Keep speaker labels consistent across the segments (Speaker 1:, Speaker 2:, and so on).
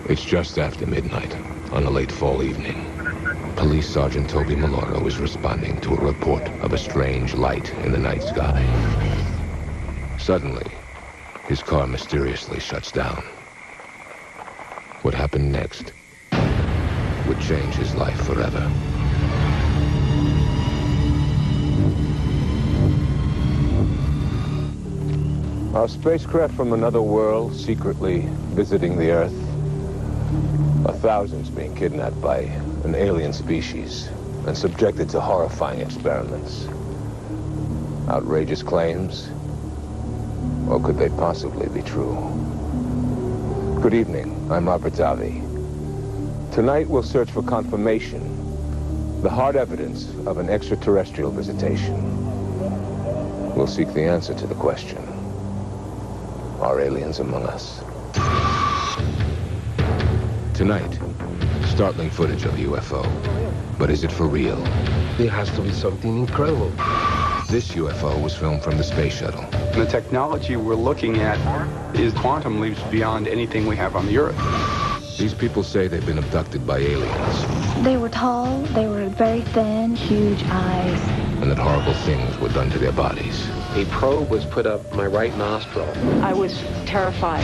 Speaker 1: It's just after midnight, on a late fall evening. Police Sergeant Toby Maloro is responding to a report of a strange light in the night sky. Suddenly, his car mysteriously shuts down. What happened next would change his life forever. Our spacecraft from another world secretly visiting the Earth. Thousands being kidnapped by an alien species and subjected to horrifying experiments. Outrageous claims? Or could they possibly be true? Good evening, I'm Robert Davi. Tonight we'll search for confirmation, the hard evidence of an extraterrestrial visitation. We'll seek the answer to the question, are aliens among us? Tonight, startling footage of a UFO. But is it for real?
Speaker 2: There has to be something incredible.
Speaker 1: This UFO was filmed from the space shuttle.
Speaker 3: The technology we're looking at is quantum leaps beyond anything we have on the Earth.
Speaker 1: These people say they've been abducted by aliens.
Speaker 4: They were tall, they were very thin, huge eyes.
Speaker 1: And that horrible things were done to their bodies.
Speaker 2: A probe was put up my right nostril.
Speaker 5: I was terrified.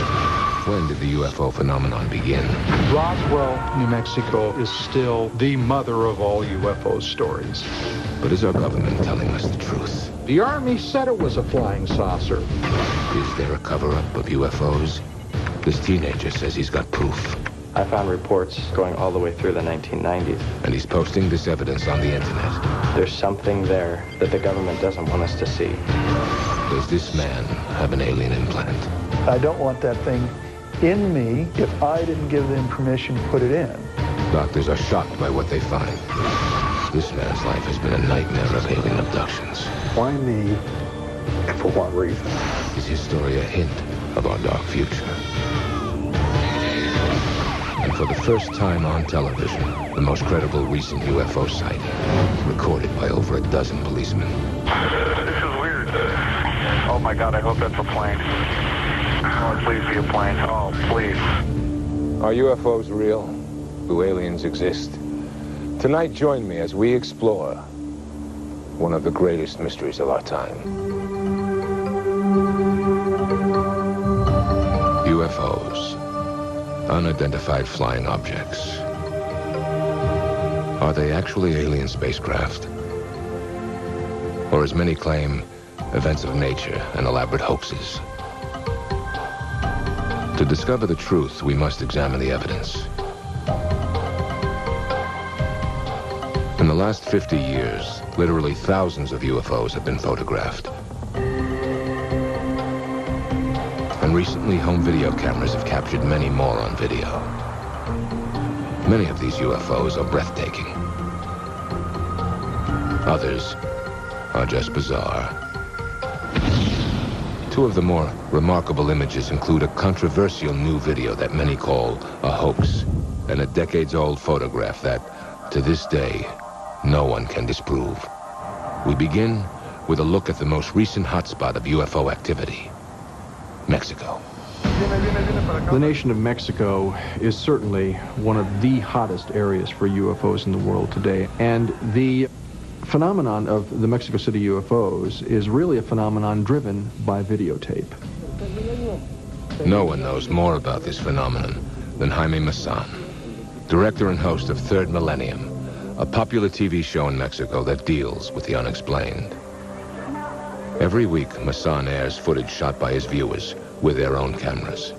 Speaker 1: When did the UFO phenomenon begin?
Speaker 6: Roswell, New Mexico is still the mother of all UFO stories.
Speaker 1: But is our government telling us the truth?
Speaker 6: The Army said it was a flying saucer.
Speaker 1: Is there a cover-up of UFOs? This teenager says he's got proof.
Speaker 7: I found reports going all the way through the 1990s.
Speaker 1: And he's posting this evidence on the internet.
Speaker 7: There's something there that the government doesn't want us to see.
Speaker 1: Does this man have an alien implant?
Speaker 8: I don't want that thing in me if I didn't give them permission to put it in.
Speaker 1: Doctors are shocked by what they find. This man's life has been a nightmare of alien abductions.
Speaker 8: Why me, and for what reason?
Speaker 1: Is his story a hint of our dark future? And for the first time on television, the most credible recent UFO sighting, recorded by over a dozen policemen.
Speaker 9: This is weird. Oh my God, I hope that's a plane. Oh, please be a plane. Oh, please.
Speaker 1: Are UFOs real? Do aliens exist? Tonight, join me as we explore one of the greatest mysteries of our time. UFOs. Unidentified flying objects. Are they actually alien spacecraft? Or, as many claim, events of nature and elaborate hoaxes? To discover the truth, we must examine the evidence. In the last 50 years, literally thousands of UFOs have been photographed. And recently, home video cameras have captured many more on video. Many of these UFOs are breathtaking. Others are just bizarre. Two of the more remarkable images include a controversial new video that many call a hoax, and a decades-old photograph that, to this day, no one can disprove. We begin with a look at the most recent hotspot of UFO activity, Mexico.
Speaker 6: The nation of Mexico is certainly one of the hottest areas for UFOs in the world today. And the phenomenon of the Mexico City UFOs is really a phenomenon driven by videotape.
Speaker 1: No one knows more about this phenomenon than Jaime Maussan, director and host of Third Millennium, a popular TV show in Mexico that deals with the unexplained. Every week, Maussan airs footage shot by his viewers with their own cameras.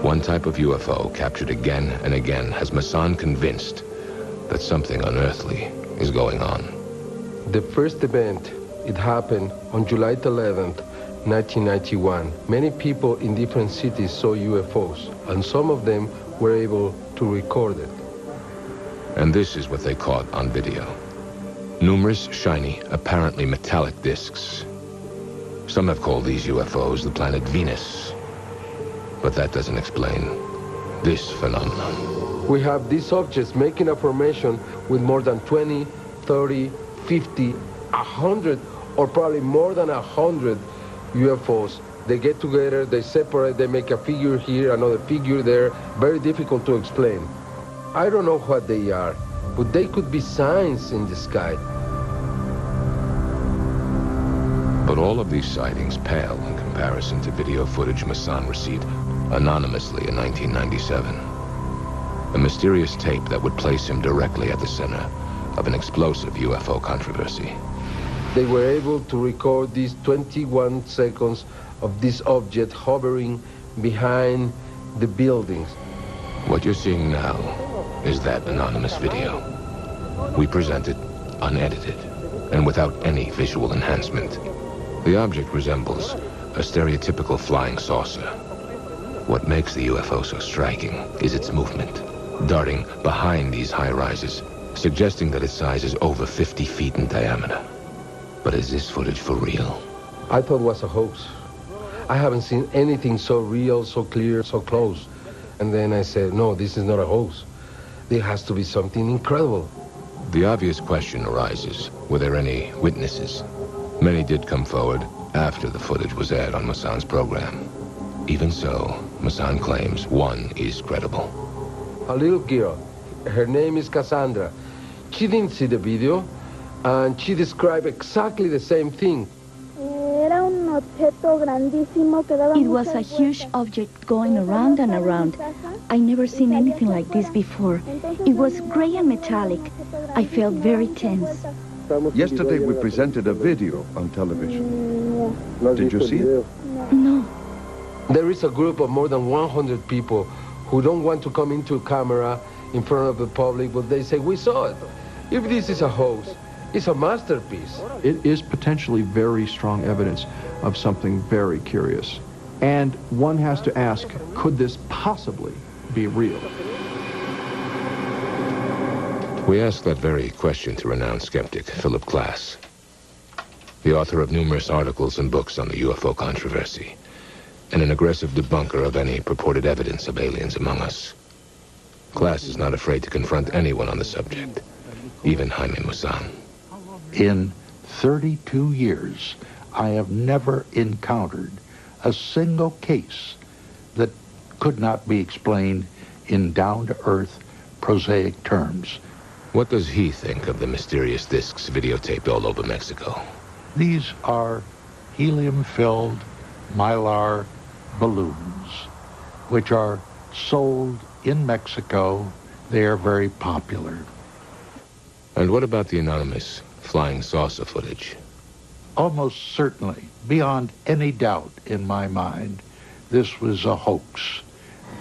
Speaker 1: One type of UFO captured again and again has Maussan convinced that something unearthly is going on.
Speaker 2: The first event, it happened on July 11th, 1991. Many people in different cities saw UFOs, and some of them were able to record it.
Speaker 1: And this is what they caught on video. Numerous shiny, apparently metallic discs. Some have called these UFOs the planet Venus. But that doesn't explain this phenomenon.
Speaker 2: We have these objects making a formation with more than 20, 30, 50, 100, or probably more than 100 UFOs They get together, they separate, they make a figure here, another figure there. Very difficult to explain. I don't know what they are, but they could be signs in the sky.
Speaker 1: But all of these sightings pale in comparison to video footage Masson received anonymously in 1997. A mysterious tape that would place him directly at the center of an explosive UFO controversy.
Speaker 2: They were able to record these 21 seconds of this object hovering behind the buildings.
Speaker 1: What you're seeing now is that anonymous video. We present it unedited and without any visual enhancement. The object resembles a stereotypical flying saucer. What makes the UFO so striking is its movement, darting behind these high rises, suggesting that its size is over 50 feet in diameter. But is this footage for real?
Speaker 2: I thought it was a hoax. I haven't seen anything so real, so clear, so close. And then I said, no, this is not a hoax. There has to be something incredible.
Speaker 1: The obvious question arises, were there any witnesses? Many did come forward after the footage was aired on Masson's program. Even so, Masson claims one is credible.
Speaker 2: A little girl, her name is Cassandra. She didn't see the video, and she described exactly the same thing.
Speaker 4: It was a huge object going around and around. I never seen anything like this before. It was gray and metallic. I felt very tense.
Speaker 10: Yesterday we presented a video on television. Did you see it?
Speaker 4: No.
Speaker 2: There is a group of more than 100 people who don't want to come into camera in front of the public, but they say, we saw it. If this is a hoax, it's a masterpiece.
Speaker 6: It is potentially very strong evidence of something very curious. And one has to ask, could this possibly be real?
Speaker 1: We asked that very question to renowned skeptic Philip Klass, the author of numerous articles and books on the UFO controversy, and an aggressive debunker of any purported evidence of aliens among us. Klass is not afraid to confront anyone on the subject, even Jaime Maussan.
Speaker 11: In 32 years, I have never encountered a single case that could not be explained in down-to-earth, prosaic terms.
Speaker 1: What does he think of the mysterious discs videotaped all over Mexico?
Speaker 11: These are helium-filled mylar balloons, which are sold in Mexico. They are very popular.
Speaker 1: And what about the anonymous flying saucer footage?
Speaker 11: Almost certainly, beyond any doubt in my mind, this was a hoax.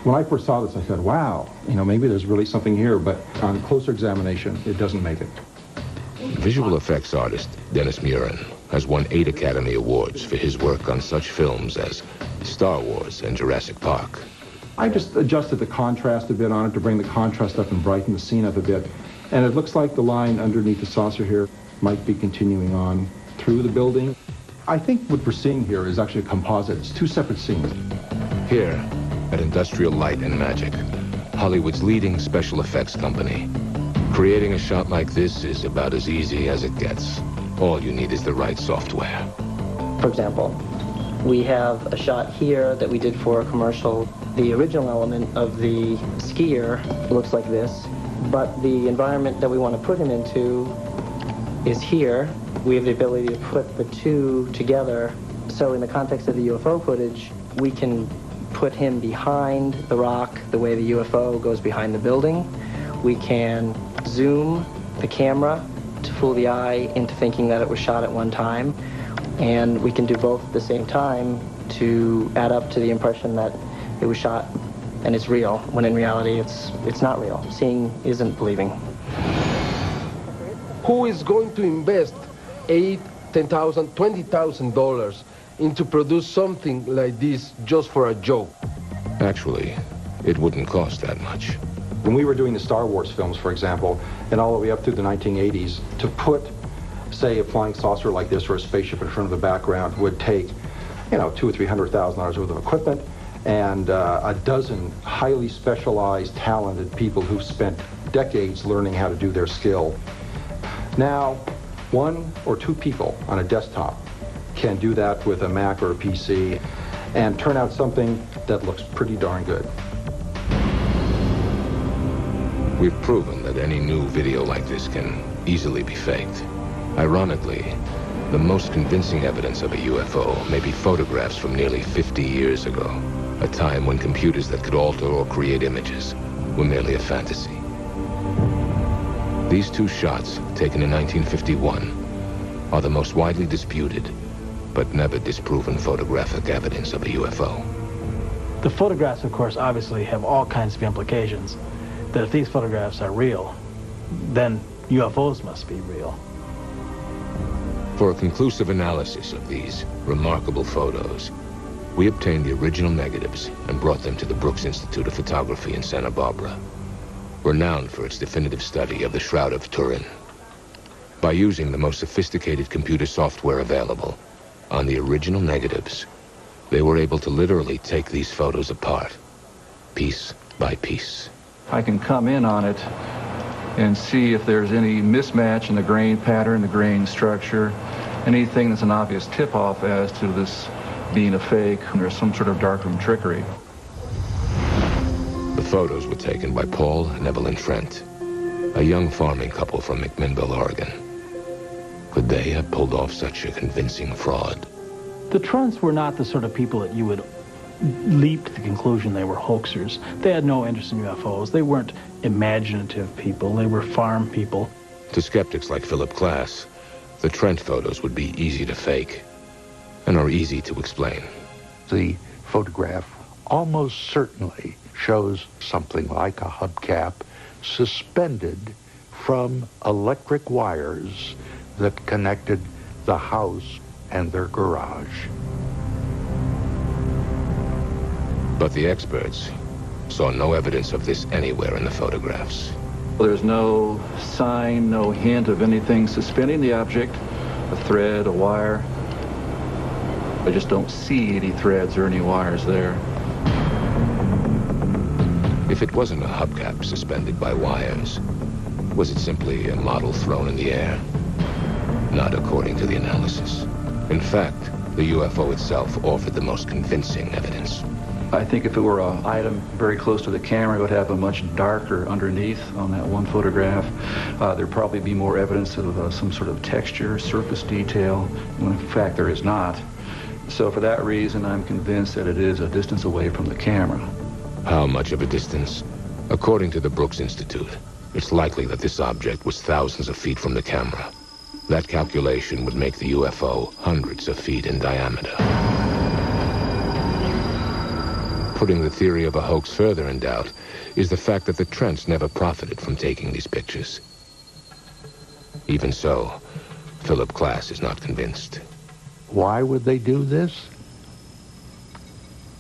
Speaker 12: When I first saw this, I said, wow, maybe there's really something here, but on closer examination, it doesn't make it.
Speaker 1: Visual effects artist Dennis Murin has won 8 Academy Awards for his work on such films as Star Wars and Jurassic Park.
Speaker 12: I just adjusted the contrast a bit on it to bring the contrast up and brighten the scene up a bit. And it looks like the line underneath the saucer here might be continuing on through the building. I think what we're seeing here is actually a composite. It's 2 separate scenes.
Speaker 1: Here, at Industrial Light and Magic, Hollywood's leading special effects company. Creating a shot like this is about as easy as it gets. All you need is the right software.
Speaker 13: For example, we have a shot here that we did for a commercial. The original element of the skier looks like this, but the environment that we want to put him into is here. We have the ability to put the two together. So in the context of the UFO footage, we can put him behind the rock the way the UFO goes behind the building. We can zoom the camera to fool the eye into thinking that it was shot at one time. And we can do both at the same time to add up to the impression that it was shot and it's real, when in reality it's not real. Seeing isn't believing.
Speaker 2: Who is going to invest $8,000, $10,000, $20,000 into produce something like this just for a joke?
Speaker 1: Actually, it wouldn't cost that much.
Speaker 12: When we were doing the Star Wars films, for example, and all the way up through the 1980s, to put, say, a flying saucer like this or a spaceship in front of the background would take, $200,000 or $300,000 worth of equipment and a dozen highly specialized, talented people who've spent decades learning how to do their skill. Now, 1 or 2 people on a desktop can do that with a Mac or a PC. and turn out something that looks pretty darn good.
Speaker 1: We've proven that any new video like this can easily be faked. Ironically, the most convincing evidence of a UFO may be photographs from nearly 50 years ago, a time when computers that could alter or create images were merely a fantasy. These two shots, taken in 1951, are the most widely disputed, but never disproven photographic evidence of a UFO.
Speaker 14: The photographs, of course, obviously have all kinds of implications. That if these photographs are real, then UFOs must be real.
Speaker 1: For a conclusive analysis of these remarkable photos, we obtained the original negatives and brought them to the Brooks Institute of Photography in Santa Barbara, renowned for its definitive study of the Shroud of Turin. By using the most sophisticated computer software available on the original negatives, they were able to literally take these photos apart, piece by piece.
Speaker 15: I can come in on it and see if there's any mismatch in the grain pattern, the grain structure, anything that's an obvious tip-off as to this being a fake or some sort of darkroom trickery.
Speaker 1: The photos were taken by Paul and Evelyn Trent, a young farming couple from McMinnville, Oregon. Could they have pulled off such a convincing fraud?
Speaker 14: The Trents were not the sort of people that you would leap to the conclusion they were hoaxers. They had no interest in UFOs. They weren't imaginative people. They were farm people.
Speaker 1: To skeptics like Philip Glass, the Trent photos would be easy to fake and are easy to explain.
Speaker 11: The photograph almost certainly shows something like a hubcap suspended from electric wires that connected the house and their garage.
Speaker 1: But the experts saw no evidence of this anywhere in the photographs.
Speaker 15: There's no sign, no hint of anything suspending the object, a thread, a wire. I just don't see any threads or any wires there.
Speaker 1: If it wasn't a hubcap suspended by wires, was it simply a model thrown in the air? Not according to the analysis. In fact, the UFO itself offered the most convincing evidence.
Speaker 15: I think if it were an item very close to the camera, it would have a much darker underneath on that one photograph. There'd probably be more evidence of some sort of texture, surface detail, when in fact there is not. So for that reason, I'm convinced that it is a distance away from the camera.
Speaker 1: How much of a distance? According to the Brooks Institute, it's likely that this object was thousands of feet from the camera. That calculation would make the UFO hundreds of feet in diameter. Putting the theory of a hoax further in doubt is the fact that the Trents never profited from taking these pictures. Even so, Philip Glass is not convinced.
Speaker 11: Why would they do this?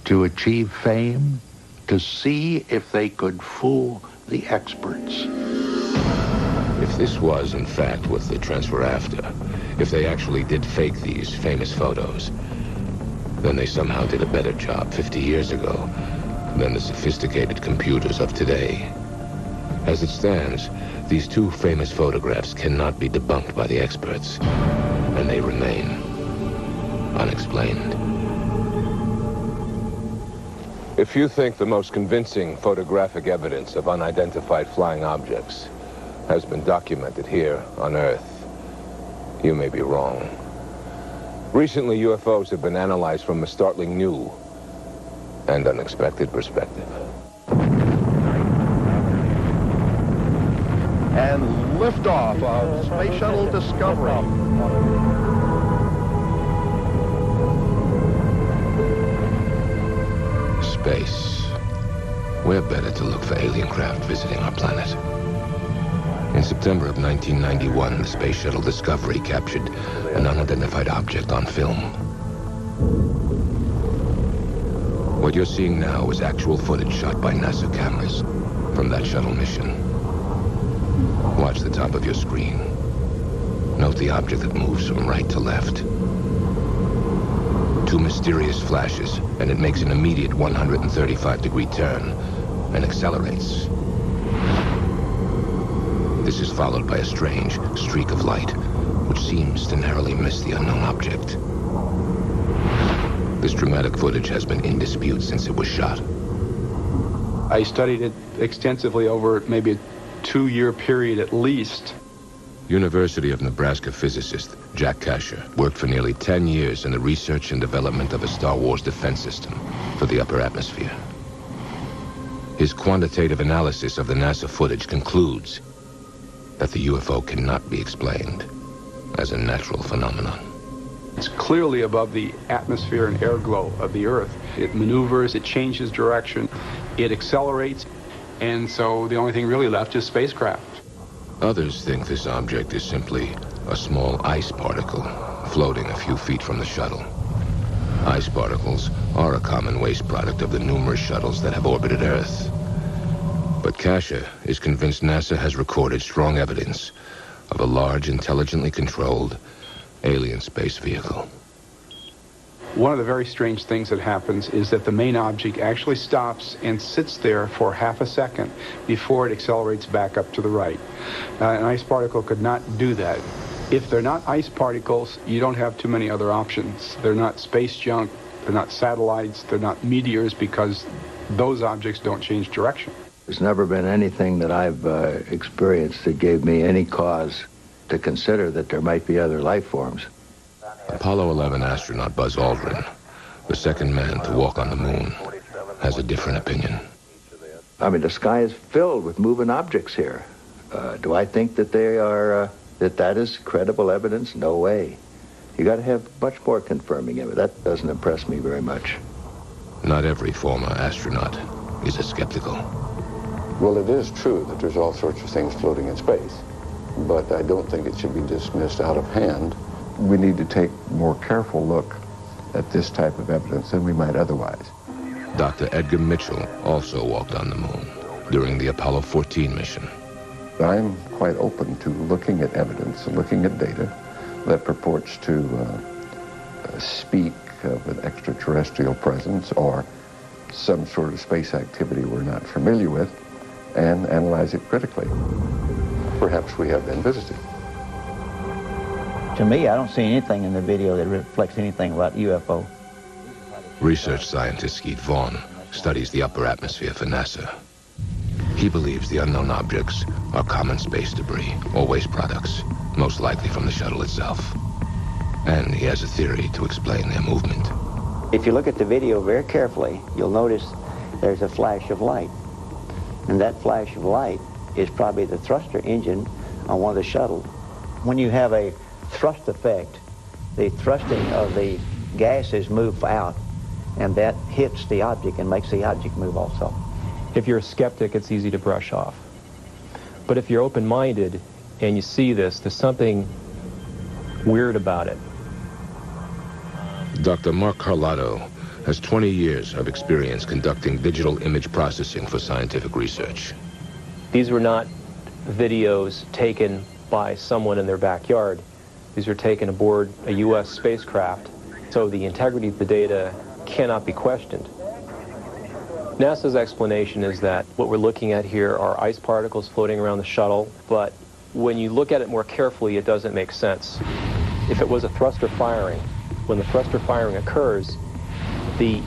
Speaker 11: To achieve fame? To see if they could fool the experts?
Speaker 1: If this was, in fact, what the Trents were after, if they actually did fake these famous photos, then they somehow did a better job 50 years ago than the sophisticated computers of today. As it stands, these two famous photographs cannot be debunked by the experts, and they remain unexplained. If you think the most convincing photographic evidence of unidentified flying objects has been documented here on Earth, you may be wrong. Recently, UFOs have been analyzed from a startling new and unexpected perspective.
Speaker 10: And liftoff of Space Shuttle Discovery.
Speaker 1: Space. Where better to look for alien craft visiting our planet? In September of 1991, the Space Shuttle Discovery captured an unidentified object on film. What you're seeing now is actual footage shot by NASA cameras from that shuttle mission. Watch the top of your screen. Note the object that moves from right to left. Two mysterious flashes, and it makes an immediate 135-degree turn and accelerates. This is followed by a strange streak of light, which seems to narrowly miss the unknown object. This dramatic footage has been in dispute since it was shot.
Speaker 3: I studied it extensively over maybe a 2-year period at least.
Speaker 1: University of Nebraska physicist Jack Kasher worked for nearly 10 years in the research and development of a Star Wars defense system for the upper atmosphere. His quantitative analysis of the NASA footage concludes that the UFO cannot be explained as a natural phenomenon.
Speaker 3: It's clearly above the atmosphere and air glow of the Earth. It maneuvers, it changes direction, it accelerates, and so the only thing really left is spacecraft.
Speaker 1: Others think this object is simply a small ice particle floating a few feet from the shuttle. Ice particles are a common waste product of the numerous shuttles that have orbited Earth. But Kasher is convinced NASA has recorded strong evidence of a large, intelligently controlled alien space vehicle.
Speaker 3: One of the very strange things that happens is that the main object actually stops and sits there for half a second before it accelerates back up to the right. An ice particle could not do that. If they're not ice particles, you don't have too many other options. They're not space junk, they're not satellites, they're not meteors, because those objects don't change direction.
Speaker 16: There's never been anything that I've experienced that gave me any cause to consider that there might be other life forms.
Speaker 1: Apollo 11 astronaut Buzz Aldrin, the second man to walk on the moon, has a different opinion.
Speaker 16: I mean, the sky is filled with moving objects here. Do I think that they are, that is credible evidence? No way. You got to have much more confirming evidence. That doesn't impress me very much.
Speaker 1: Not every former astronaut is as skeptical.
Speaker 17: Well, it is true that there's all sorts of things floating in space, but I don't think it should be dismissed out of hand.
Speaker 10: We need to take a more careful look at this type of evidence than we might otherwise.
Speaker 1: Dr. Edgar Mitchell also walked on the moon during the Apollo 14 mission.
Speaker 10: I'm quite open to looking at evidence and looking at data that purports to speak of an extraterrestrial presence or some sort of space activity we're not familiar with, and analyze it critically.
Speaker 17: Perhaps we have been visited.
Speaker 18: To me, I don't see anything in the video that reflects anything about UFO.
Speaker 1: Research scientist Skeet Vaughn studies the upper atmosphere for NASA. He believes the unknown objects are common space debris or waste products, most likely from the shuttle itself. And he has a theory to explain their movement.
Speaker 18: If you look at the video very carefully, you'll notice there's a flash of light. And that flash of light is probably the thruster engine on one of the shuttles. When you have a thrust effect, the thrusting of the gases move out, and that hits the object and makes the object move also.
Speaker 19: If you're a skeptic, it's easy to brush off. But if you're open-minded and you see this, there's something weird about it.
Speaker 1: Dr. Mark Carlotto has 20 years of experience conducting digital image processing for scientific research.
Speaker 19: These were not videos taken by someone in their backyard. These were taken aboard a U.S. spacecraft, so the integrity of the data cannot be questioned. NASA's explanation is that what we're looking at here are ice particles floating around the shuttle, but when you look at it more carefully, it doesn't make sense. If it was a thruster firing, when the thruster firing occurs, the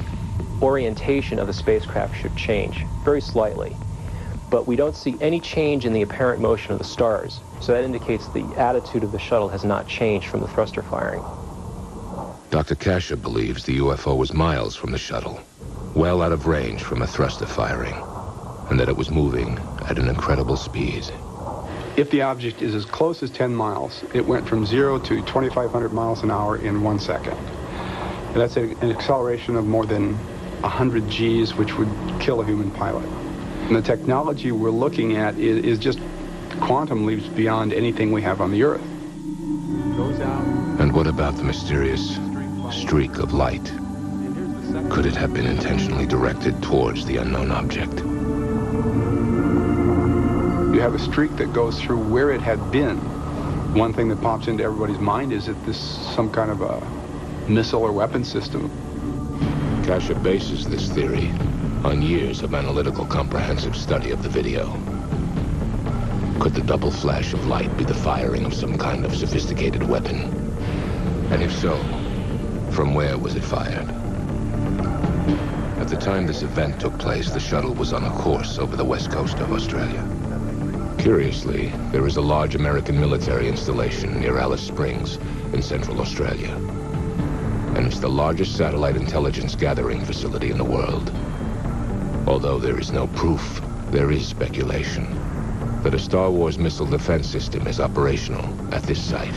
Speaker 19: orientation of the spacecraft should change, very slightly. But we don't see any change in the apparent motion of the stars, so that indicates the attitude of the shuttle has not changed from the thruster firing.
Speaker 1: Dr. Kasher believes the UFO was miles from the shuttle, well out of range from a thruster firing, and that it was moving at an incredible speed.
Speaker 3: If the object is as close as 10 miles, it went from 0 to 2,500 miles an hour in 1 second. And that's an acceleration of more than 100 Gs, which would kill a human pilot. And the technology we're looking at is just quantum leaps beyond anything we have on the Earth. Goes out.
Speaker 1: And what about the mysterious streak of light? Could it have been intentionally directed towards the unknown object?
Speaker 3: You have a streak that goes through where it had been. One thing that pops into everybody's mind is that this is some kind of a missile or weapon system.
Speaker 1: Kasher bases this theory on years of analytical, comprehensive study of the video. Could the double flash of light be the firing of some kind of sophisticated weapon? And if so, from where was it fired? At the time this event took place, the shuttle was on a course over the west coast of Australia. Curiously, there is a large American military installation near Alice Springs in central Australia. And it's the largest satellite intelligence gathering facility in the world. Although there is no proof, there is speculation that a Star Wars missile defense system is operational at this site.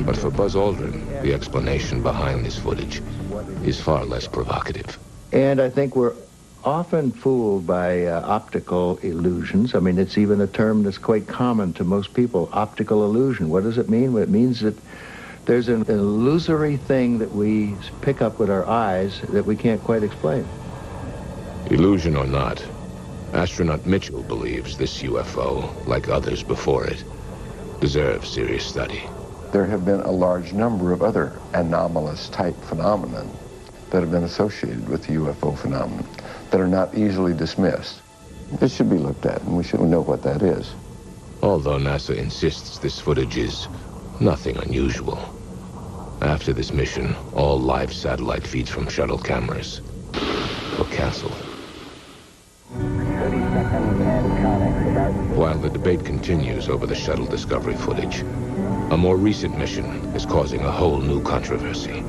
Speaker 1: But for Buzz Aldrin, the explanation behind this footage is far less provocative.
Speaker 16: And I think we're often fooled by optical illusions. I mean, it's even a term that's quite common to most people, optical illusion. What does it mean? Well, it means that there's an illusory thing that we pick up with our eyes that we can't quite explain.
Speaker 1: Illusion or not, astronaut Mitchell believes this UFO, like others before it, deserves serious study.
Speaker 10: There have been a large number of other anomalous type phenomena that have been associated with the UFO phenomenon that are not easily dismissed. This should be looked at, and we should know what that is.
Speaker 1: Although NASA insists this footage is nothing unusual. After this mission, all live satellite feeds from shuttle cameras were canceled. While the debate continues over the shuttle Discovery footage, a more recent mission is causing a whole new controversy.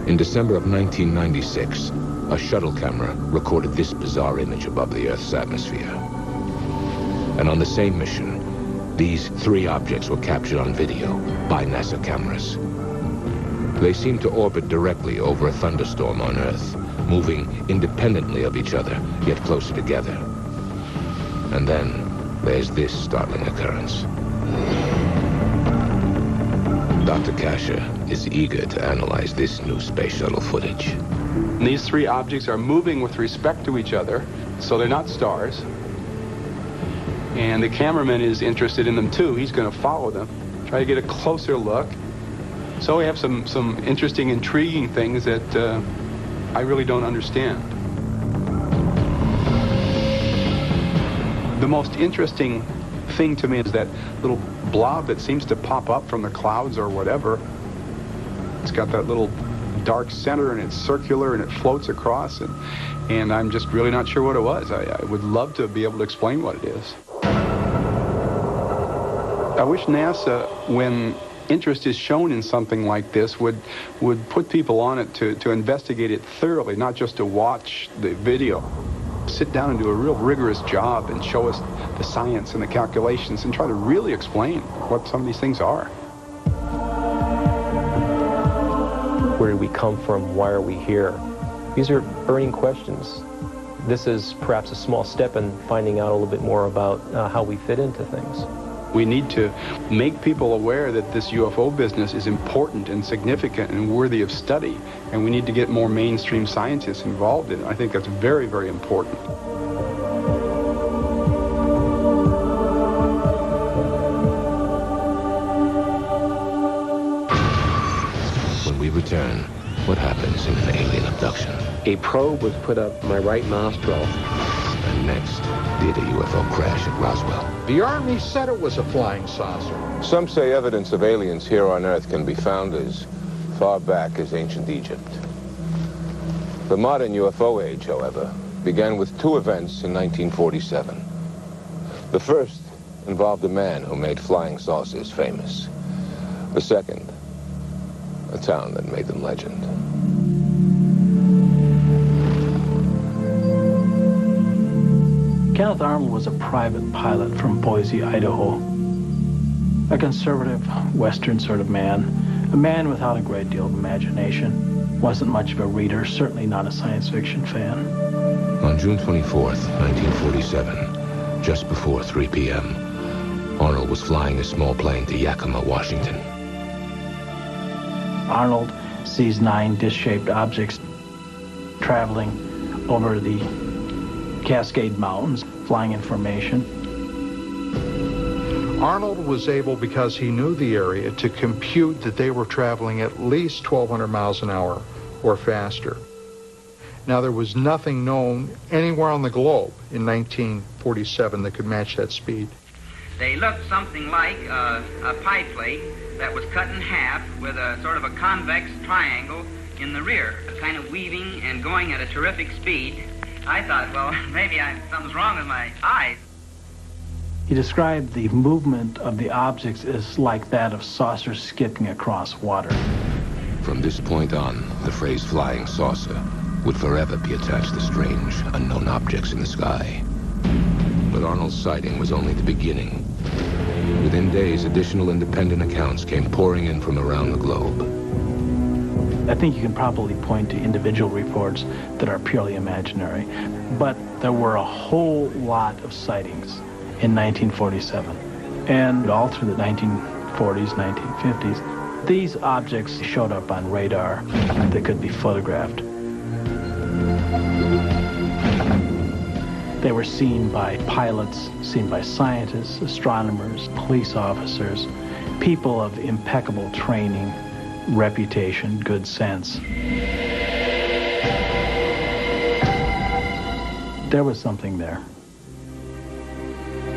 Speaker 1: In December of 1996, a shuttle camera recorded this bizarre image above the Earth's atmosphere. And on the same mission, these three objects were captured on video by NASA cameras. They seemed to orbit directly over a thunderstorm on Earth, moving independently of each other, yet closer together. And then there's this startling occurrence. Dr. Kasher is eager to analyze this new space shuttle footage.
Speaker 3: And these three objects are moving with respect to each other, so they're not stars. And the cameraman is interested in them too. He's going to follow them, try to get a closer look. So we have some interesting, intriguing things that I really don't understand. The most interesting thing to me is that little blob that seems to pop up from the clouds or whatever. It's got that little dark center and it's circular and it floats across, and I'm just really not sure what it was. I would love to be able to explain what it is. I wish NASA, when interest is shown in something like this, would put people on it to investigate it thoroughly, not just to watch the video. Sit down and do a real rigorous job and show us the science and the calculations and try to really explain what some of these things are.
Speaker 19: Where did we come from? Why are we here? These are burning questions. This is perhaps a small step in finding out a little bit more about how we fit into things.
Speaker 3: We need to make people aware that this UFO business is important and significant and worthy of study, and we need to get more mainstream scientists involved in it. I think that's very, very important.
Speaker 1: When we return, what happens in an alien abduction?
Speaker 2: A probe was put up my right nostril.
Speaker 1: And next, did a UFO crash at Roswell?
Speaker 11: The Army said it was a flying saucer.
Speaker 1: Some say evidence of aliens here on Earth can be found as far back as ancient Egypt. The modern UFO age, however, began with two events in 1947. The first involved a man who made flying saucers famous. The second, a town that made them legend.
Speaker 14: Kenneth Arnold was a private pilot from Boise, Idaho. A conservative, Western sort of man. A man without a great deal of imagination. Wasn't much of a reader, certainly not a science fiction fan.
Speaker 1: On June 24th, 1947, just before 3 p.m., Arnold was flying a small plane to Yakima, Washington.
Speaker 14: Arnold sees 9 disc-shaped objects traveling over the Cascade Mountains, flying in formation.
Speaker 11: Arnold was able, because he knew the area, to compute that they were traveling at least 1,200 miles an hour or faster. Now, there was nothing known anywhere on the globe in 1947 that could match that speed.
Speaker 20: They looked something like a pie plate that was cut in half with a sort of a convex triangle in the rear, kind of weaving and going at a terrific speed. I thought, well, maybe something's wrong with my eyes.
Speaker 14: He described the movement of the objects as like that of saucers skipping across water.
Speaker 1: From this point on, the phrase flying saucer would forever be attached to strange, unknown objects in the sky. But Arnold's sighting was only the beginning. Within days, additional independent accounts came pouring in from around the globe.
Speaker 14: I think you can probably point to individual reports that are purely imaginary, but there were a whole lot of sightings in 1947 and all through the 1940s, 1950s. These objects showed up on radar that could be photographed. They were seen by pilots, seen by scientists, astronomers, police officers, people of impeccable training, reputation, good sense. There was something there.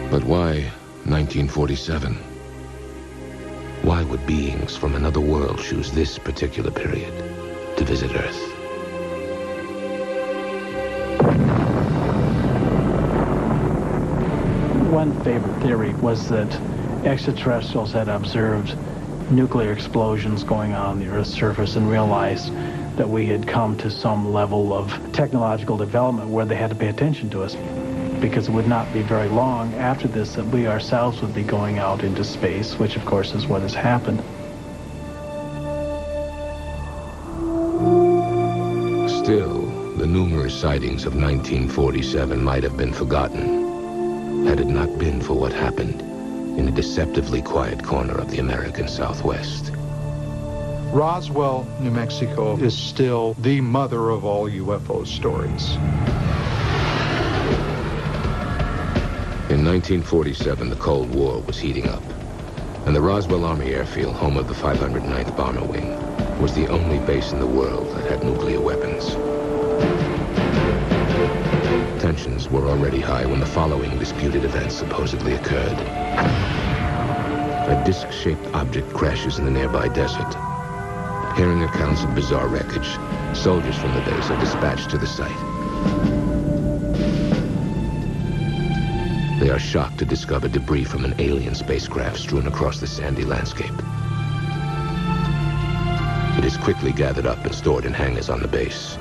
Speaker 1: But why 1947? Why would beings from another world choose this particular period to visit Earth?
Speaker 14: One favorite theory was that extraterrestrials had observed nuclear explosions going on the Earth's surface and realized that we had come to some level of technological development where they had to pay attention to us, because it would not be very long after this that we ourselves would be going out into space, which of course is what has happened.
Speaker 1: Still, the numerous sightings of 1947 might have been forgotten had it not been for what happened in a deceptively quiet corner of the American Southwest.
Speaker 11: Roswell, New Mexico is still the mother of all UFO stories.
Speaker 1: In 1947, the Cold War was heating up, and the Roswell Army Airfield, home of the 509th Bomber Wing, was the only base in the world that had nuclear weapons. Tensions were already high when the following disputed events supposedly occurred. A disc-shaped object crashes in the nearby desert. Hearing accounts of bizarre wreckage, soldiers from the base are dispatched to the site. They are shocked to discover debris from an alien spacecraft strewn across the sandy landscape. It is quickly gathered up and stored in hangars on the base.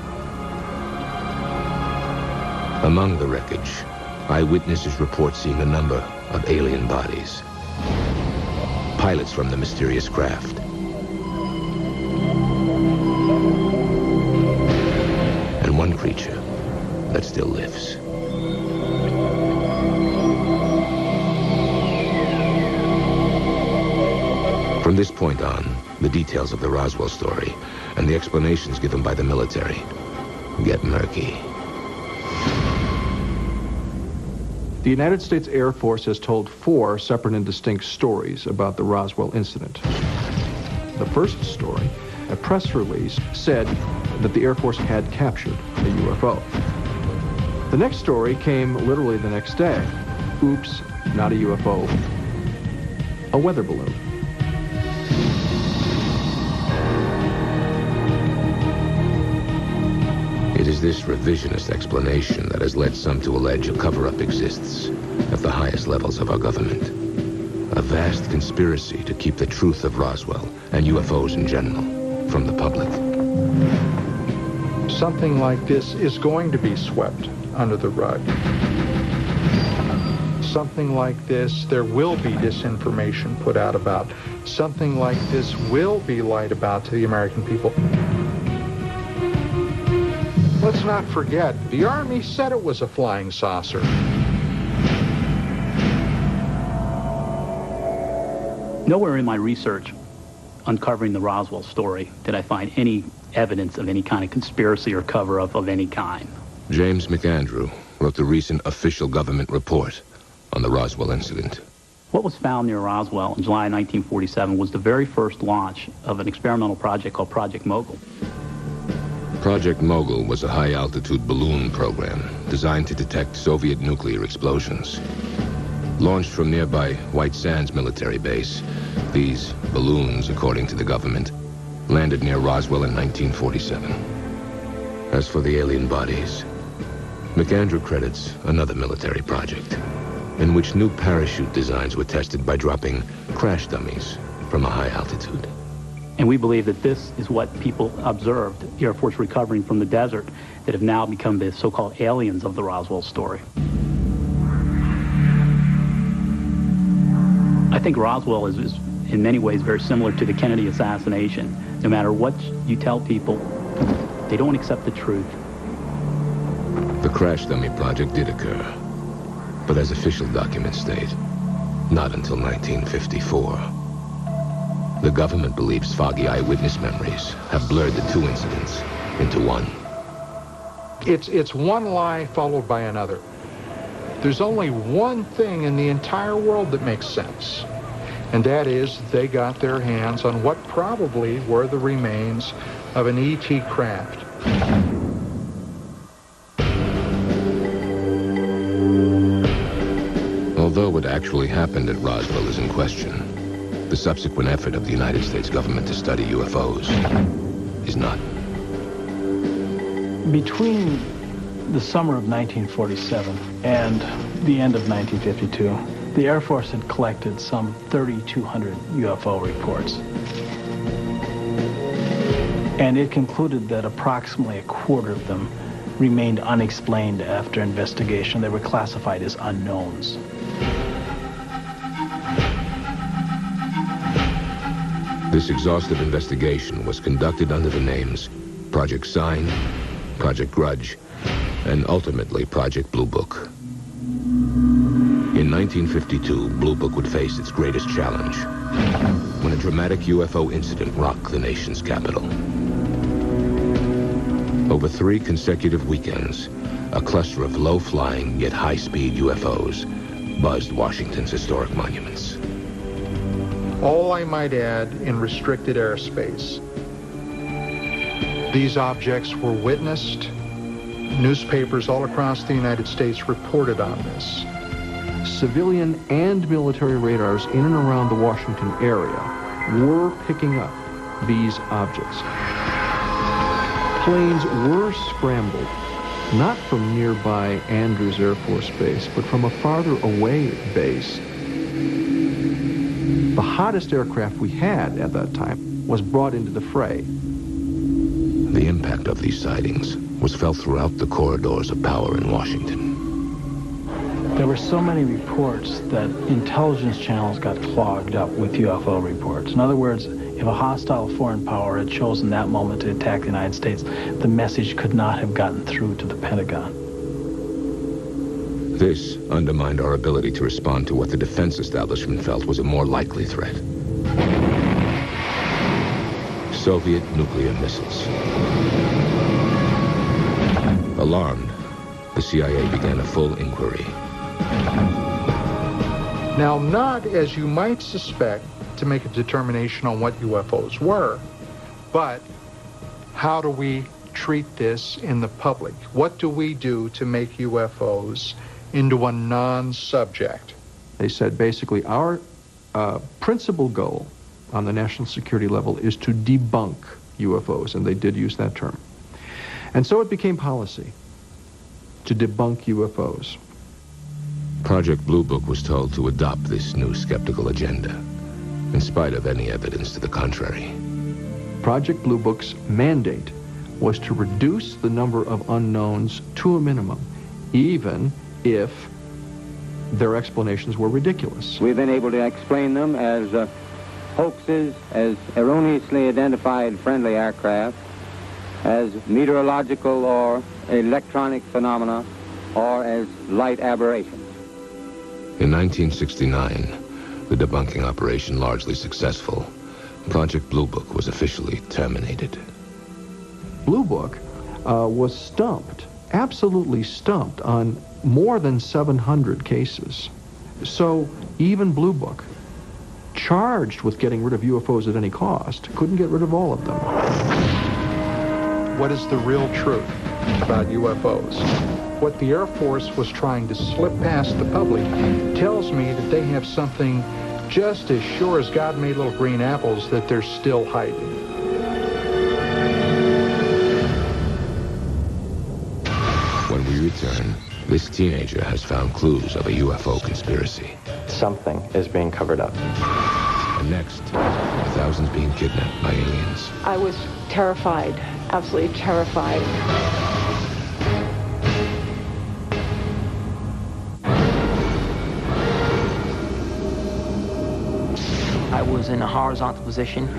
Speaker 1: Among the wreckage, eyewitnesses report seeing a number of alien bodies. Pilots from the mysterious craft. And one creature that still lives. From this point on, the details of the Roswell story and the explanations given by the military get murky.
Speaker 6: The United States Air Force has told 4 separate and distinct stories about the Roswell incident. The first story, a press release, said that the Air Force had captured a UFO. The next story came literally the next day. Oops, not a UFO, a weather balloon.
Speaker 1: It is this revisionist explanation that has led some to allege a cover-up exists at the highest levels of our government. A vast conspiracy to keep the truth of Roswell and UFOs in general from the public.
Speaker 11: Something like this is going to be swept under the rug. Something like this, there will be disinformation put out about. Something like this will be lied about to the American people. Let's not forget, the Army said it was a flying saucer.
Speaker 21: Nowhere in my research uncovering the Roswell story did I find any evidence of any kind of conspiracy or cover-up of any kind.
Speaker 1: James McAndrew wrote the recent official government report on the Roswell incident.
Speaker 21: What was found near Roswell in July 1947 was the very first launch of an experimental project called Project Mogul.
Speaker 1: Project Mogul was a high-altitude balloon program designed to detect Soviet nuclear explosions. Launched from nearby White Sands military base, these balloons, according to the government, landed near Roswell in 1947. As for the alien bodies, McAndrew credits another military project in which new parachute designs were tested by dropping crash dummies from a high altitude.
Speaker 21: And we believe that this is what people observed, the Air Force recovering from the desert, that have now become the so-called aliens of the Roswell story. I think Roswell is in many ways very similar to the Kennedy assassination. No matter what you tell people, they don't accept the truth.
Speaker 1: The crash dummy project did occur, but as official documents state, not until 1954. The government believes foggy eyewitness memories have blurred the two incidents into one.
Speaker 11: It's one lie followed by another. There's only one thing in the entire world that makes sense, and that is they got their hands on what probably were the remains of an ET craft.
Speaker 1: Although what actually happened at Roswell is in question, the subsequent effort of the United States government to study UFOs is not.
Speaker 14: Between the summer of 1947 and the end of 1952, the Air Force had collected some 3,200 UFO reports. And it concluded that approximately a quarter of them remained unexplained after investigation. They were classified as unknowns.
Speaker 1: This exhaustive investigation was conducted under the names Project Sign, Project Grudge, and ultimately Project Blue Book. In 1952, Blue Book would face its greatest challenge when a dramatic UFO incident rocked the nation's capital. Over 3 consecutive weekends, a cluster of low-flying yet high-speed UFOs buzzed Washington's historic monuments.
Speaker 11: All I might add, in restricted airspace. These objects were witnessed. Newspapers all across the United States reported on this.
Speaker 6: Civilian and military radars in and around the Washington area were picking up these objects. Planes were scrambled, not from nearby Andrews Air Force Base, but from a farther away base. The hottest aircraft we had at that time was brought into the fray.
Speaker 1: The impact of these sightings was felt throughout the corridors of power in Washington.
Speaker 14: There were so many reports that intelligence channels got clogged up with UFO reports. In other words, if a hostile foreign power had chosen that moment to attack the United States, the message could not have gotten through to the Pentagon.
Speaker 1: This undermined our ability to respond to what the defense establishment felt was a more likely threat. Soviet nuclear missiles. Alarmed, the CIA began a full inquiry.
Speaker 11: Now, not as you might suspect to make a determination on what UFOs were, but how do we treat this in the public? What do we do to make UFOs into a non-subject?
Speaker 6: They said basically our principal goal on the national security level is to debunk UFOs, and they did use that term. And so it became policy to debunk UFOs.
Speaker 1: Project Blue Book was told to adopt this new skeptical agenda, in spite of any evidence to the contrary.
Speaker 6: Project Blue Book's mandate was to reduce the number of unknowns to a minimum, even if their explanations were ridiculous.
Speaker 5: We've been able to explain them as hoaxes, as erroneously identified friendly aircraft, as meteorological or electronic phenomena, or as light aberrations.
Speaker 1: In 1969, the debunking operation largely successful, Project Blue Book was officially terminated.
Speaker 6: Blue Book was stumped, absolutely stumped, on more than 700 cases. So even Blue Book, charged with getting rid of UFOs at any cost, couldn't get rid of all of them.
Speaker 11: What is the real truth about UFOs? What the Air Force was trying to slip past the public tells me that they have something just as sure as God made little green apples that they're still hiding.
Speaker 1: When we return, this teenager has found clues of a UFO conspiracy.
Speaker 7: Something is being covered up.
Speaker 1: And next, thousands being kidnapped by aliens.
Speaker 22: I was terrified, absolutely terrified.
Speaker 23: I was in a horizontal position.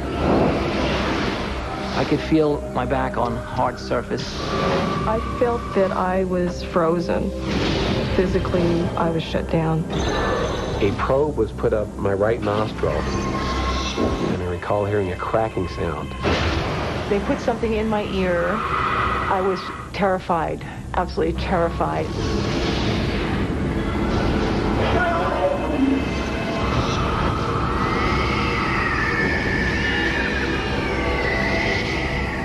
Speaker 23: I could feel my back on hard surface.
Speaker 24: I felt that I was frozen. Physically, I was shut down.
Speaker 25: A probe was put up my right nostril, and I recall hearing a cracking sound.
Speaker 22: They put something in my ear. I was terrified, absolutely terrified.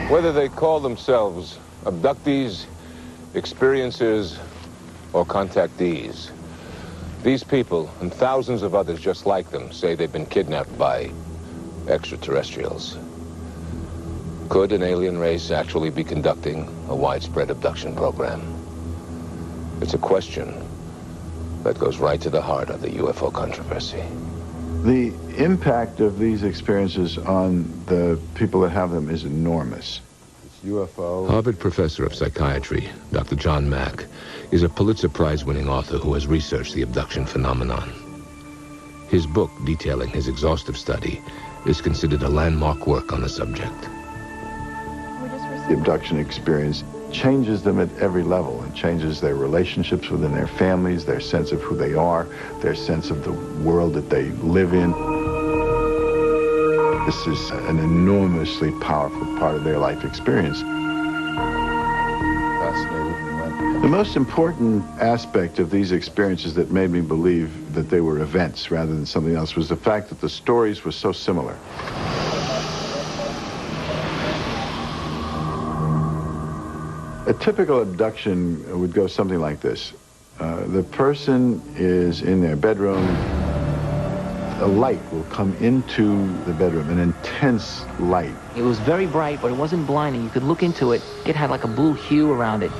Speaker 1: Whether they call themselves abductees, experiencers, or contactees, these people and thousands of others just like them say they've been kidnapped by extraterrestrials. Could an alien race actually be conducting a widespread abduction program? It's a question that goes right to the heart of the UFO controversy.
Speaker 26: The impact of these experiences on the people that have them is enormous. UFO.
Speaker 1: Harvard professor of psychiatry, Dr. John Mack, is a Pulitzer Prize-winning author who has researched the abduction phenomenon. His book, detailing his exhaustive study, is considered a landmark work on the subject.
Speaker 26: The abduction experience changes them at every level. It changes their relationships within their families, their sense of who they are, their sense of the world that they live in. This is an enormously powerful part of their life experience. The most important aspect of these experiences that made me believe that they were events rather than something else was the fact that the stories were so similar. A typical abduction would go something like this. The person is in their bedroom. A light will come into the bedroom, an intense light.
Speaker 23: It was very bright, but it wasn't blinding. You could look into it. It had like a blue hue around it.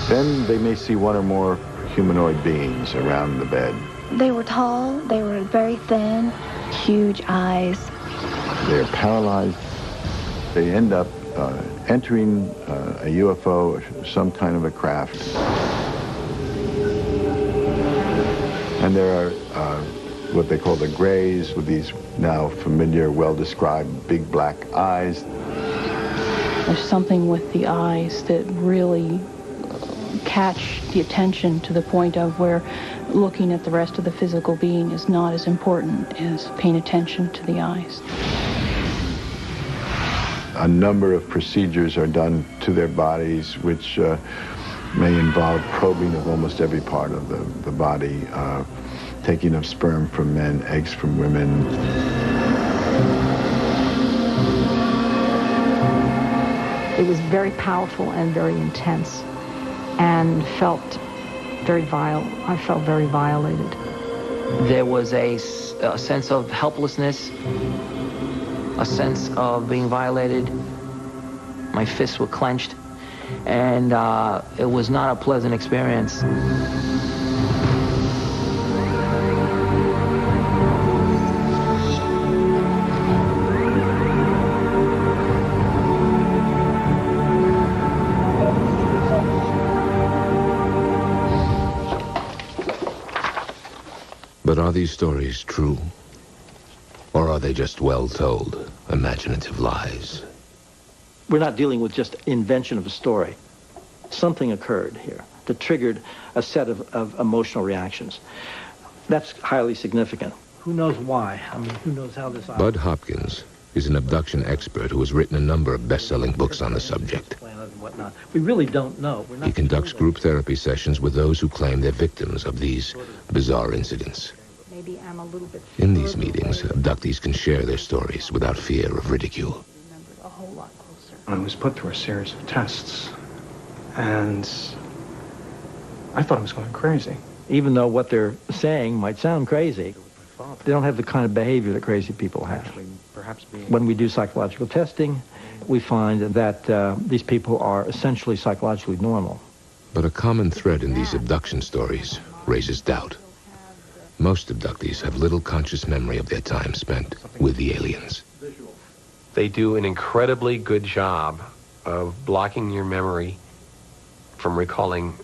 Speaker 26: Then they may see one or more humanoid beings around the bed.
Speaker 4: They were tall, they were very thin, huge eyes.
Speaker 26: They're paralyzed. They end up entering a UFO, or some kind of a craft. And there are what they call the grays, with these now familiar, well-described big black eyes.
Speaker 14: There's something with the eyes that really catch the attention to the point of where looking at the rest of the physical being is not as important as paying attention to the eyes.
Speaker 26: A number of procedures are done to their bodies, which may involve probing of almost every part of the body, taking of sperm from men, eggs from women.
Speaker 22: It was very powerful and very intense, and felt very vile. I felt very violated.
Speaker 23: There was a sense of helplessness, a sense of being violated. My fists were clenched, and it was not a pleasant experience.
Speaker 1: But are these stories true? Or are they just well-told, imaginative lies?
Speaker 14: We're not dealing with just invention of a story. Something occurred here that triggered a set of emotional reactions. That's highly significant. Who knows why? I mean, who knows how this...
Speaker 1: Bud Hopkins is an abduction expert who has written a number of best-selling books on the subject.
Speaker 14: We really don't know.
Speaker 1: He conducts group therapy sessions with those who claim they're victims of these bizarre incidents.
Speaker 22: Maybe I'm a little bit...
Speaker 1: In these meetings, abductees can share their stories without fear of ridicule.
Speaker 22: A whole lot closer.
Speaker 27: I was put through a series of tests, and I thought I was going crazy.
Speaker 14: Even though what they're saying might sound crazy, they don't have the kind of behavior that crazy people have. When we do psychological testing, we find that these people are essentially psychologically normal.
Speaker 1: But a common thread in these abduction stories raises doubt. Most abductees have little conscious memory of their time spent with the aliens.
Speaker 8: They do an incredibly good job of blocking your memory from recalling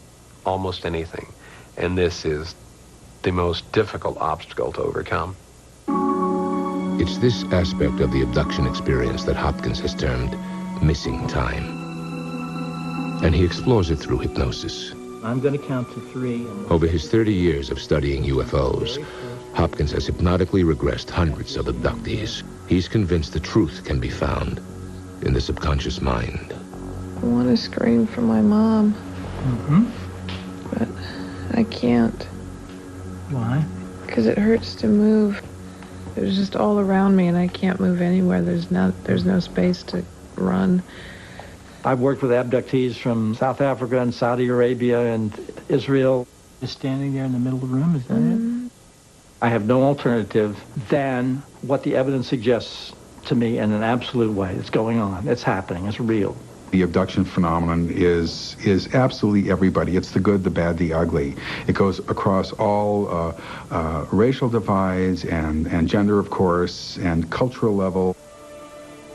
Speaker 8: almost anything. And this is the most difficult obstacle to overcome.
Speaker 1: It's this aspect of the abduction experience that Hopkins has termed missing time. And he explores it through hypnosis.
Speaker 14: I'm going to count to 3.
Speaker 1: Over his 30 years of studying UFOs, Hopkins has hypnotically regressed hundreds of abductees. He's convinced the truth can be found in the subconscious mind.
Speaker 9: I want to scream for my mom.
Speaker 14: Mm-hmm.
Speaker 9: But I can't.
Speaker 14: Why?
Speaker 9: Because it hurts to move. It's just all around me and I can't move anywhere. There's no space to run.
Speaker 14: I've worked with abductees from South Africa and Saudi Arabia and Israel. Just standing there in the middle of the room, is that it? I have no alternative than what the evidence suggests to me in an absolute way. It's going on. It's happening. It's real.
Speaker 3: The abduction phenomenon is absolutely everybody. It's the good, the bad, the ugly. It goes across all racial divides and gender, of course, and cultural level.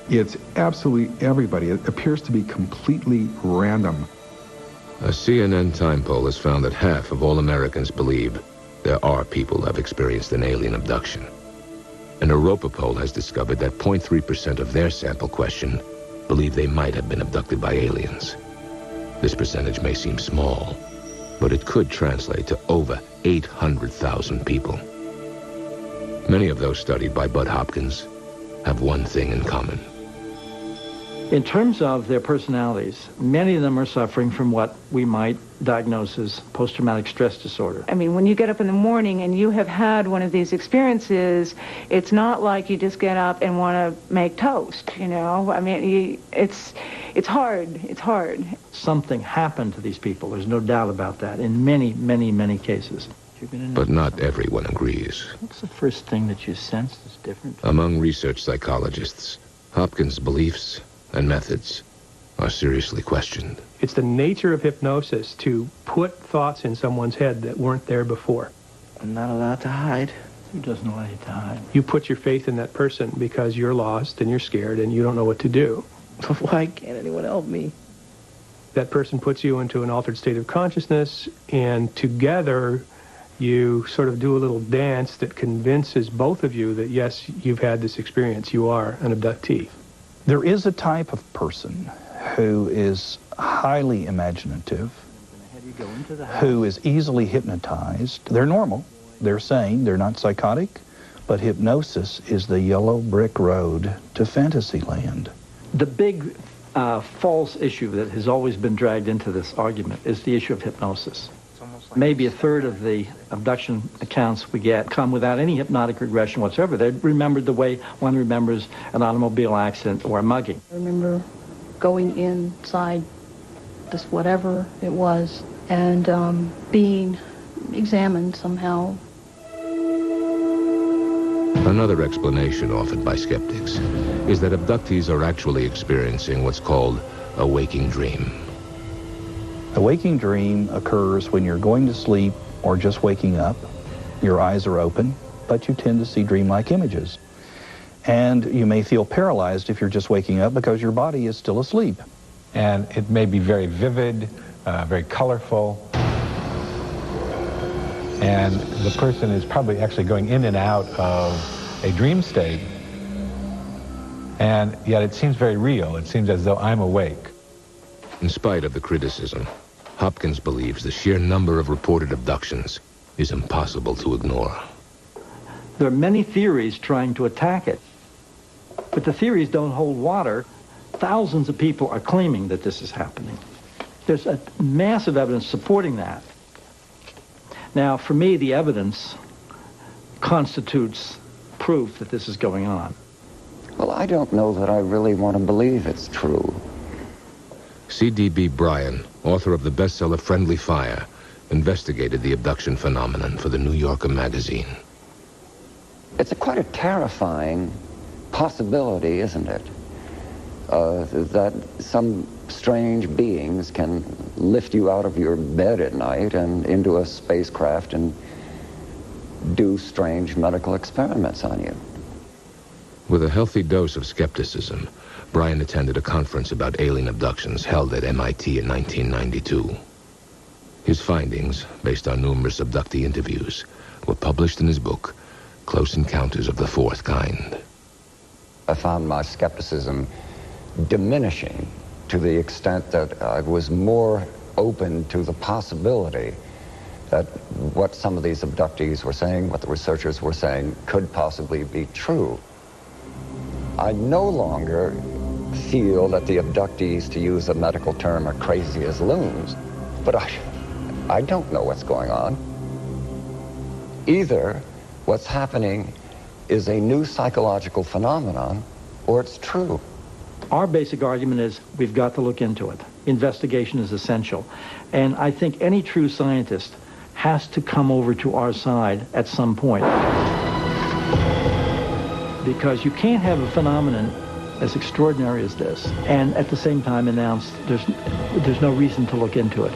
Speaker 3: It's absolutely everybody. It appears to be completely random.
Speaker 1: A CNN time poll has found that half of all Americans believe there are people who have experienced an alien abduction. An Europa poll has discovered that 0.3% of their sample question believe they might have been abducted by aliens. This percentage may seem small, but it could translate to over 800,000 people. Many of those studied by Bud Hopkins have one thing in common.
Speaker 14: In terms of their personalities, many of them are suffering from what we might diagnose as post-traumatic stress disorder.
Speaker 12: I mean, when you get up in the morning and you have had one of these experiences, it's not like you just get up and want to make toast, you know? I mean, it's hard. It's hard.
Speaker 14: Something happened to these people. There's no doubt about that in many, many, many cases.
Speaker 1: But not everyone agrees.
Speaker 14: What's the first thing that you sense is different?
Speaker 1: Among research psychologists, Hopkins' beliefs and methods are seriously questioned.
Speaker 13: It's the nature of hypnosis to put thoughts in someone's head that weren't there before.
Speaker 23: I'm not allowed to hide.
Speaker 14: Who doesn't allow you to hide?
Speaker 13: You put your faith in that person because you're lost and you're scared and you don't know what to do.
Speaker 23: Why can't anyone help me?
Speaker 13: That person puts you into an altered state of consciousness, and together you sort of do a little dance that convinces both of you that, yes, you've had this experience. You are an abductee.
Speaker 15: There is a type of person who is highly imaginative, who is easily hypnotized. They're normal, they're sane, they're not psychotic, but hypnosis is the yellow brick road to fantasy land.
Speaker 14: The big false issue that has always been dragged into this argument is the issue of hypnosis. Maybe a third of the abduction accounts we get come without any hypnotic regression whatsoever. They're remembered the way one remembers an automobile accident or a mugging.
Speaker 22: I remember going inside this whatever it was and being examined somehow.
Speaker 1: Another explanation offered by skeptics is that abductees are actually experiencing what's called a waking dream.
Speaker 15: A waking dream occurs when you're going to sleep or just waking up. Your eyes are open, but you tend to see dreamlike images. And you may feel paralyzed if you're just waking up because your body is still asleep.
Speaker 17: And it may be very vivid, very colorful. And the person is probably actually going in and out of a dream state. And yet it seems very real. It seems as though I'm awake.
Speaker 1: In spite of the criticism, Hopkins believes the sheer number of reported abductions is impossible to ignore.
Speaker 14: There are many theories trying to attack it, but the theories don't hold water. Thousands of people are claiming that this is happening. There's a massive evidence supporting that. Now, for me, the evidence constitutes proof that this is going on.
Speaker 18: Well, I don't know that I really want to believe it's true.
Speaker 1: C.D.B. Bryan, author of the bestseller Friendly Fire, investigated the abduction phenomenon for the New Yorker magazine.
Speaker 18: It's quite a terrifying possibility, isn't it? that some strange beings can lift you out of your bed at night and into a spacecraft and do strange medical experiments on you.
Speaker 1: With a healthy dose of skepticism, Brian attended a conference about alien abductions held at MIT in 1992. His findings, based on numerous abductee interviews, were published in his book, Close Encounters of the Fourth Kind.
Speaker 18: I found my skepticism diminishing to the extent that I was more open to the possibility that what some of these abductees were saying, what the researchers were saying, could possibly be true. I no longer feel that the abductees, to use a medical term, are crazy as loons, but I don't know what's going on. Either what's happening is a new psychological phenomenon, or it's true.
Speaker 14: Our basic argument is we've got to look into it. Investigation is essential. And I think any true scientist has to come over to our side at some point. Because you can't have a phenomenon as extraordinary as this and at the same time announce there's no reason to look into it.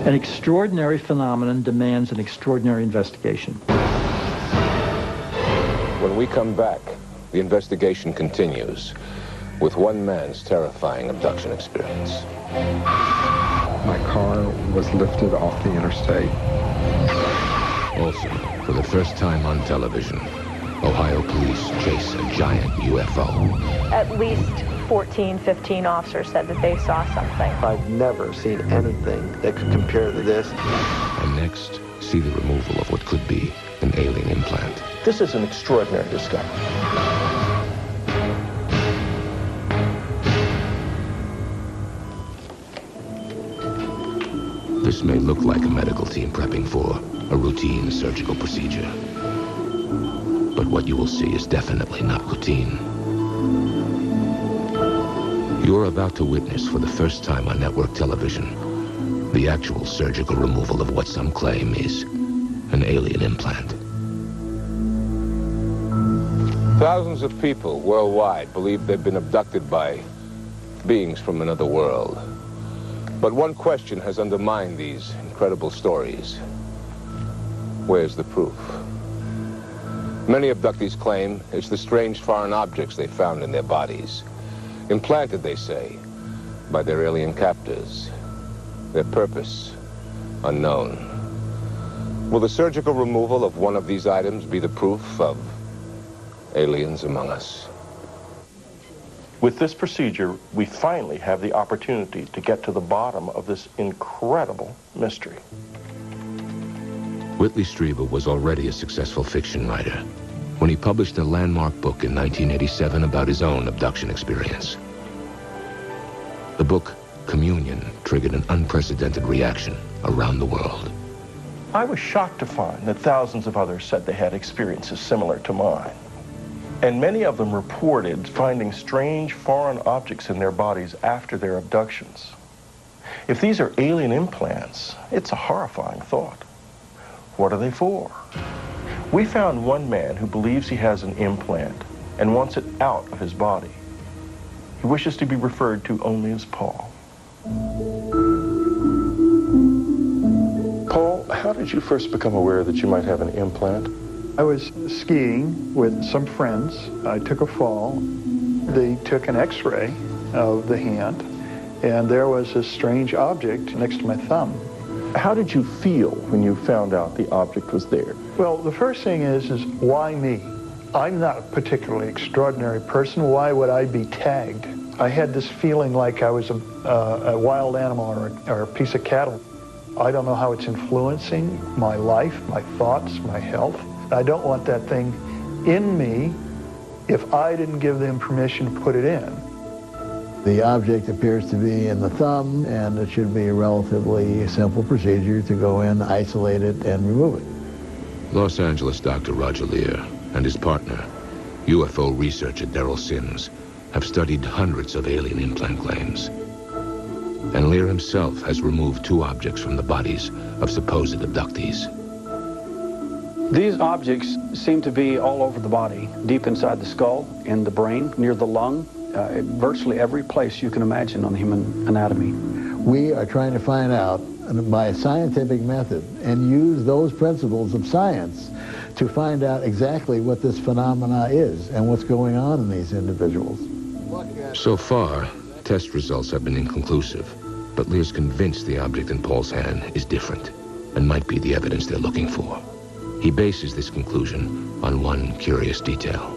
Speaker 14: An extraordinary phenomenon demands an extraordinary investigation.
Speaker 1: When we come back, the investigation continues with one man's terrifying abduction experience.
Speaker 3: My car was lifted off the interstate.
Speaker 1: Also, for the first time on television, Ohio police chase a giant UFO.
Speaker 2: At least 14, 15 officers said that they saw something.
Speaker 7: I've never seen anything that could compare to this.
Speaker 1: And next, see the removal of what could be an alien implant.
Speaker 5: This is an extraordinary discovery.
Speaker 1: This may look like a medical team prepping for a routine surgical procedure. But what you will see is definitely not routine. You're about to witness for the first time on network television the actual surgical removal of what some claim is an alien implant. Thousands of people worldwide believe they've been abducted by beings from another world. But one question has undermined these incredible stories. Where's the proof? Many abductees claim it's the strange foreign objects they found in their bodies. Implanted, they say, by their alien captors. Their purpose, unknown. Will the surgical removal of one of these items be the proof of aliens among us?
Speaker 5: With this procedure, we finally have the opportunity to get to the bottom of this incredible mystery.
Speaker 1: Whitley Strieber was already a successful fiction writer when he published a landmark book in 1987 about his own abduction experience. The book, Communion, triggered an unprecedented reaction around the world.
Speaker 5: I was shocked to find that thousands of others said they had experiences similar to mine. And many of them reported finding strange foreign objects in their bodies after their abductions. If these are alien implants, it's a horrifying thought. What are they for? We found one man who believes he has an implant and wants it out of his body. He wishes to be referred to only as Paul. Paul, how did you first become aware that you might have an implant?
Speaker 11: I was skiing with some friends. I took a fall. They took an x-ray of the hand, and there was a strange object next to my thumb.
Speaker 5: How did you feel when you found out the object was there?
Speaker 11: Well, the first thing is why me? I'm not a particularly extraordinary person. Why would I be tagged? I had this feeling like I was a wild animal or a piece of cattle. I don't know how it's influencing my life, my thoughts, my health. I don't want that thing in me if I didn't give them permission to put it in.
Speaker 10: The object appears to be in the thumb, and it should be a relatively simple procedure to go in, isolate it, and remove it.
Speaker 1: Los Angeles Dr. Roger Lear and his partner, UFO researcher Daryl Sims, have studied hundreds of alien implant claims. And Lear himself has removed 2 objects from the bodies of supposed abductees.
Speaker 16: These objects seem to be all over the body, deep inside the skull, in the brain, near the lung,
Speaker 4: virtually every place you can imagine on the human anatomy.
Speaker 10: We are trying to find out by a scientific method and use those principles of science to find out exactly what this phenomena is and what's going on in these individuals.
Speaker 1: So far, test results have been inconclusive, but Lear's convinced the object in Paul's hand is different and might be the evidence they're looking for. He bases this conclusion on one curious detail.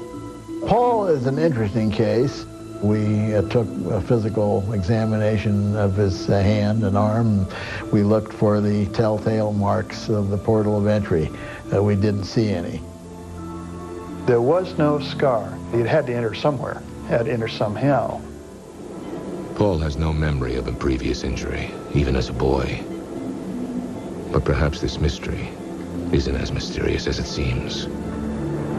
Speaker 10: Paul is an interesting case. We took a physical examination of his hand and arm. We looked for the telltale marks of the portal of entry. We didn't see any.
Speaker 11: There was no scar. It had to enter somewhere, had to enter somehow.
Speaker 1: Paul has no memory of a previous injury, even as a boy. But perhaps this mystery isn't as mysterious as it seems.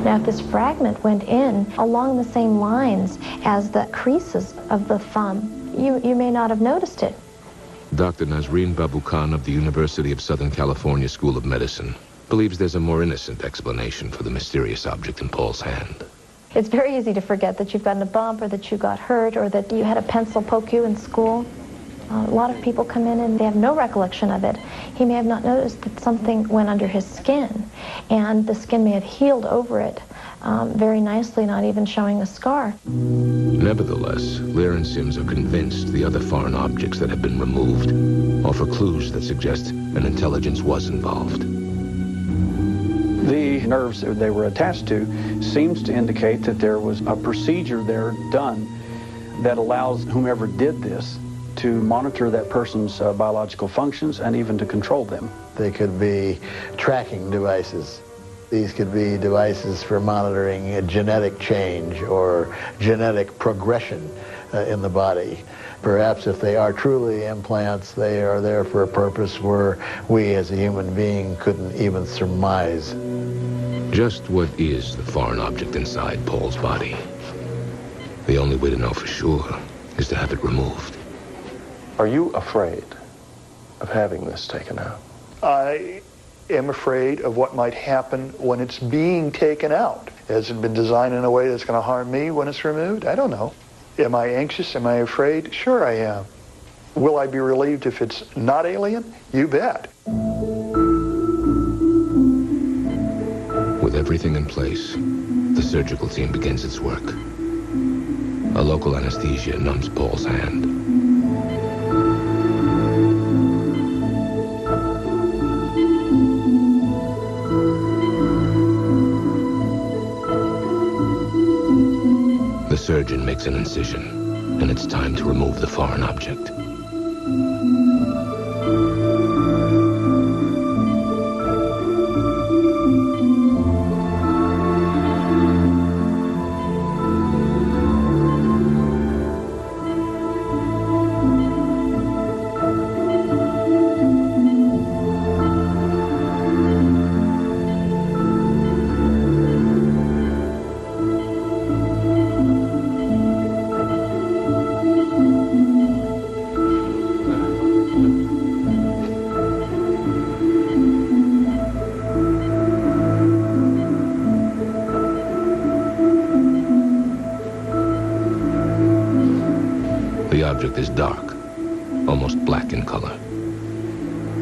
Speaker 6: Now, if this fragment went in along the same lines as the creases of the thumb, you may not have noticed it.
Speaker 1: Dr. Nazreen Babu Khan of the University of Southern California School of Medicine believes there's a more innocent explanation for the mysterious object in Paul's hand.
Speaker 6: It's very easy to forget that you've gotten a bump or that you got hurt or that you had a pencil poke you in school. A lot of people come in and they have no recollection of it. He may have not noticed that something went under his skin, and the skin may have healed over it very nicely, not even showing a scar.
Speaker 1: Nevertheless, Lear and Sims are convinced the other foreign objects that have been removed offer clues that suggest an intelligence was involved.
Speaker 4: The nerves that they were attached to seems to indicate that there was a procedure there done that allows whomever did this to monitor that person's biological functions and even to control them.
Speaker 10: They could be tracking devices. These could be devices for monitoring a genetic change or genetic progression in the body. Perhaps if they are truly implants, they are there for a purpose where we as a human being couldn't even surmise.
Speaker 1: Just what is the foreign object inside Paul's body? The only way to know for sure is to have it removed.
Speaker 5: Are you afraid of having this taken out?
Speaker 11: I am afraid of what might happen when it's being taken out. Has it been designed in a way that's going to harm me when it's removed? I don't know. Am I anxious? Am I afraid? Sure I am. Will I be relieved if it's not alien? You bet.
Speaker 1: With everything in place, the surgical team begins its work. A local anesthesia numbs Paul's hand. The surgeon makes an incision, and it's time to remove the foreign object. The object is dark, almost black in color.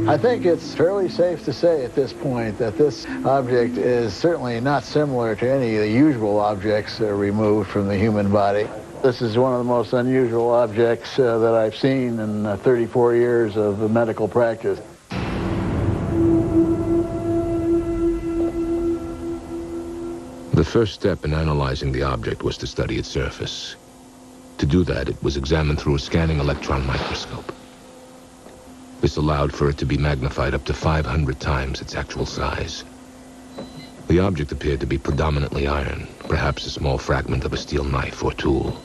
Speaker 10: I think it's fairly safe to say at this point that this object is certainly not similar to any of the usual objects removed from the human body. This is one of the most unusual objects that I've seen in 34 years of medical practice.
Speaker 1: The first step in analyzing the object was to study its surface. To do that, it was examined through a scanning electron microscope. This allowed for it to be magnified up to 500 times its actual size. The object appeared to be predominantly iron, perhaps a small fragment of a steel knife or tool.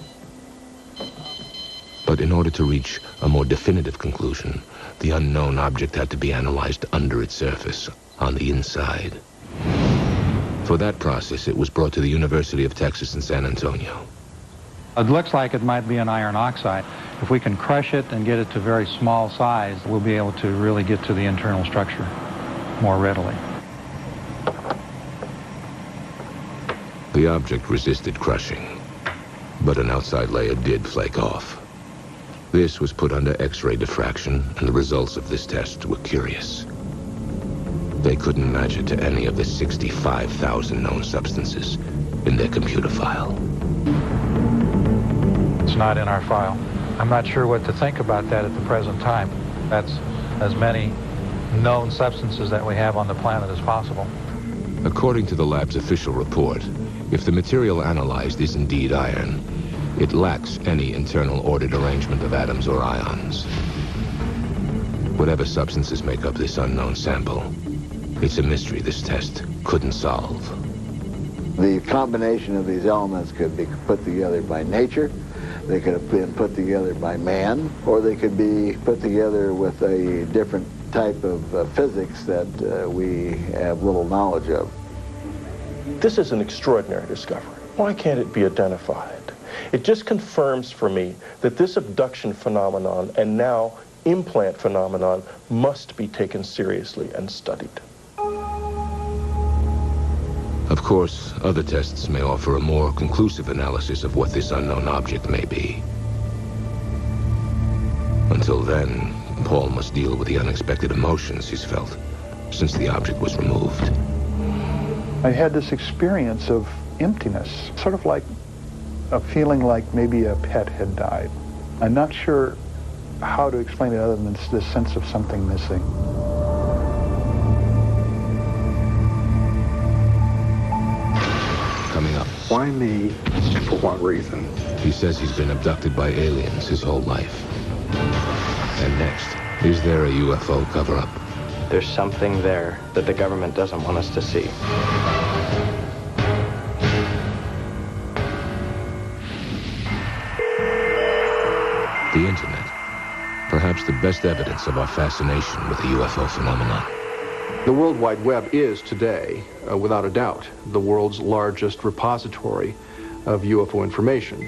Speaker 1: But in order to reach a more definitive conclusion, the unknown object had to be analyzed under its surface, on the inside. For that process, it was brought to the University of Texas in San Antonio.
Speaker 19: It looks like it might be an iron oxide. If we can crush it and get it to very small size, we'll be able to really get to the internal structure more readily.
Speaker 1: The object resisted crushing, But an outside layer did flake off. This was put under X-ray diffraction, and the results of this test were curious. They couldn't match it to any of the 65,000 known substances in their computer file.
Speaker 19: It's not in our file. I'm not sure what to think about that at the present time. That's as many known substances that we have on the planet as possible.
Speaker 1: According to the lab's official report, if the material analyzed is indeed iron, it lacks any internal ordered arrangement of atoms or ions. Whatever substances make up this unknown sample, it's a mystery this test couldn't solve.
Speaker 10: The combination of these elements could be put together by nature, they could have been put together by man, or they could be put together with a different type of physics that we have little knowledge of.
Speaker 5: This is an extraordinary discovery. Why can't it be identified? It just confirms for me that this abduction phenomenon and now implant phenomenon must be taken seriously and studied.
Speaker 1: Of course, other tests may offer a more conclusive analysis of what this unknown object may be. Until then, Paul must deal with the unexpected emotions he's felt since the object was removed.
Speaker 11: I had this experience of emptiness, sort of like a feeling like maybe a pet had died. I'm not sure how to explain it other than this sense of something missing.
Speaker 1: Coming up.
Speaker 3: Why me? For what reason?
Speaker 1: He says he's been abducted by aliens his whole life. And next, is there a UFO cover-up?
Speaker 7: There's something there that the government doesn't want us to see.
Speaker 1: The internet. Perhaps the best evidence of our fascination with the UFO phenomenon.
Speaker 8: The World Wide Web is today, without a doubt, the world's largest repository of UFO information.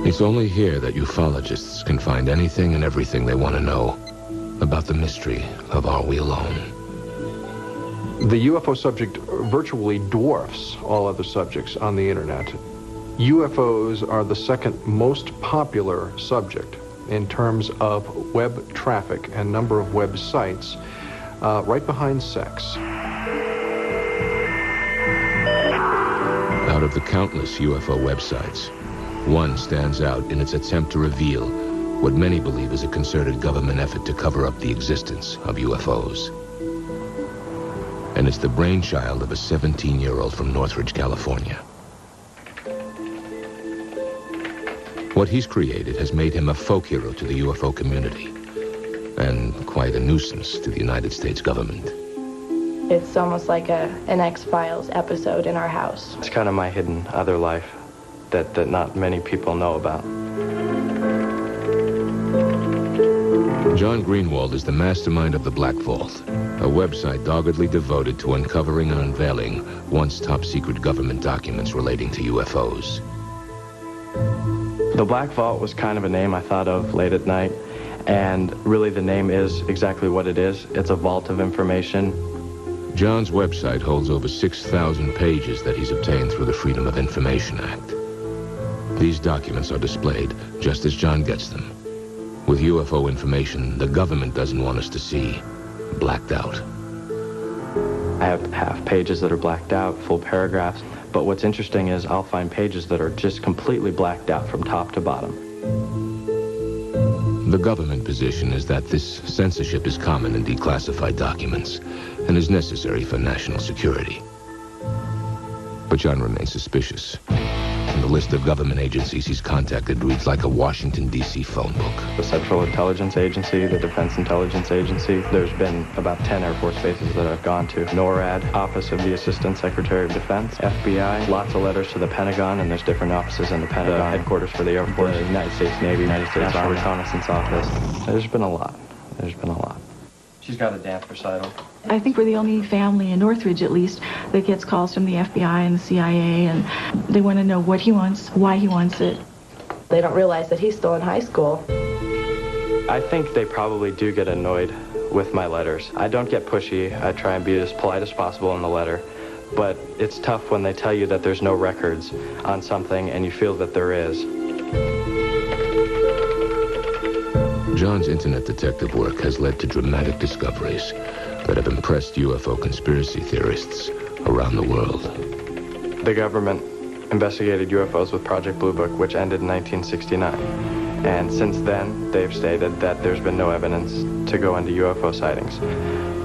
Speaker 1: It's only here that ufologists can find anything and everything they want to know about the mystery of Are We Alone?
Speaker 8: The UFO subject virtually dwarfs all other subjects on the internet. UFOs are the second most popular subject in terms of web traffic and number of websites, right behind sex.
Speaker 1: Out of the countless UFO websites, one stands out in its attempt to reveal what many believe is a concerted government effort to cover up the existence of UFOs. And it's the brainchild of a 17-year-old from Northridge, California. What he's created has made him a folk hero to the UFO community, and quite a nuisance to the United States government.
Speaker 20: It's almost like an X-Files episode in our house.
Speaker 7: It's kind of my hidden other life that not many people know about.
Speaker 1: John Greenwald is the mastermind of the Black Vault, a website doggedly devoted to uncovering and unveiling once top-secret government documents relating to UFOs.
Speaker 7: The Black Vault was kind of a name I thought of late at night, and really the name is exactly what it is. It's a vault of information.
Speaker 1: John's website holds over 6,000 pages that he's obtained through the Freedom of Information Act. These documents are displayed just as John gets them, with UFO information the government doesn't want us to see, blacked out.
Speaker 7: I have half pages that are blacked out, full paragraphs, but what's interesting is I'll find pages that are just completely blacked out from top to bottom.
Speaker 1: The government position is that this censorship is common in declassified documents and is necessary for national security. But John remains suspicious. And the list of government agencies he's contacted reads like a Washington, D.C. phone book.
Speaker 7: The Central Intelligence Agency, the Defense Intelligence Agency. There's been about 10 Air Force bases that I've gone to. NORAD, Office of the Assistant Secretary of Defense, FBI, lots of letters to the Pentagon, and there's different offices in the Pentagon. The headquarters for the Air Force, the United States Navy, United States National Reconnaissance Office. There's been a lot. There's been a lot. She's got a dance recital.
Speaker 21: I think we're the only family in Northridge, at least, that gets calls from the FBI and the CIA, and they want to know what he wants, why he wants it.
Speaker 20: They don't realize that he's still in high school.
Speaker 7: I think they probably do get annoyed with my letters. I don't get pushy. I try and be as polite as possible in the letter, but it's tough when they tell you that there's no records on something and you feel that there is.
Speaker 1: John's internet detective work has led to dramatic discoveries that have impressed UFO conspiracy theorists around the world.
Speaker 7: The government investigated UFOs with Project Blue Book, which ended in 1969. And since then, they've stated that there's been no evidence to go into UFO sightings.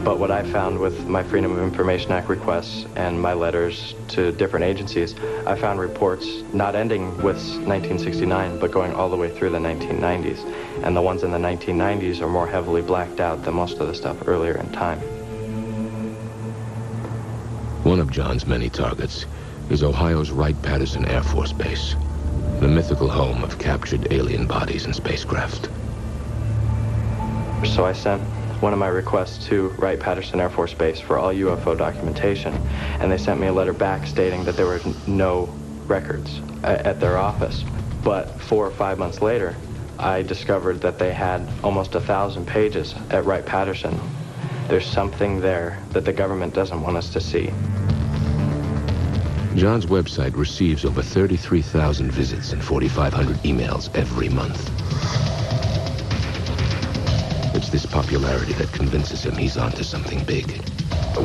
Speaker 7: But what I found with my Freedom of Information Act requests and my letters to different agencies, I found reports not ending with 1969, but going all the way through the 1990s. And the ones in the 1990s are more heavily blacked out than most of the stuff earlier in time.
Speaker 1: One of John's many targets is Ohio's Wright-Patterson Air Force Base, the mythical home of captured alien bodies and spacecraft.
Speaker 7: So I sent one of my requests to Wright-Patterson Air Force Base for all UFO documentation, and they sent me a letter back stating that there were no records at their office. But 4 or 5 months later, I discovered that they had almost 1,000 pages at Wright-Patterson. There's something there that the government doesn't want us to see.
Speaker 1: John's website receives over 33,000 visits and 4,500 emails every month. It's this popularity that convinces him he's onto something big.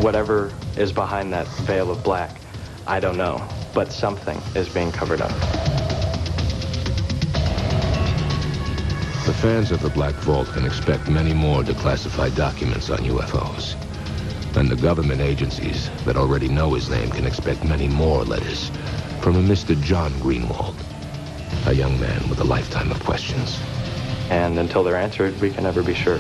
Speaker 7: Whatever is behind that veil of black, I don't know, but something is being covered up.
Speaker 1: The fans of the Black Vault can expect many more declassified documents on UFOs. And the government agencies that already know his name can expect many more letters from a Mr. John Greenwald, a young man with a lifetime of questions.
Speaker 7: And until they're answered, we can never be sure.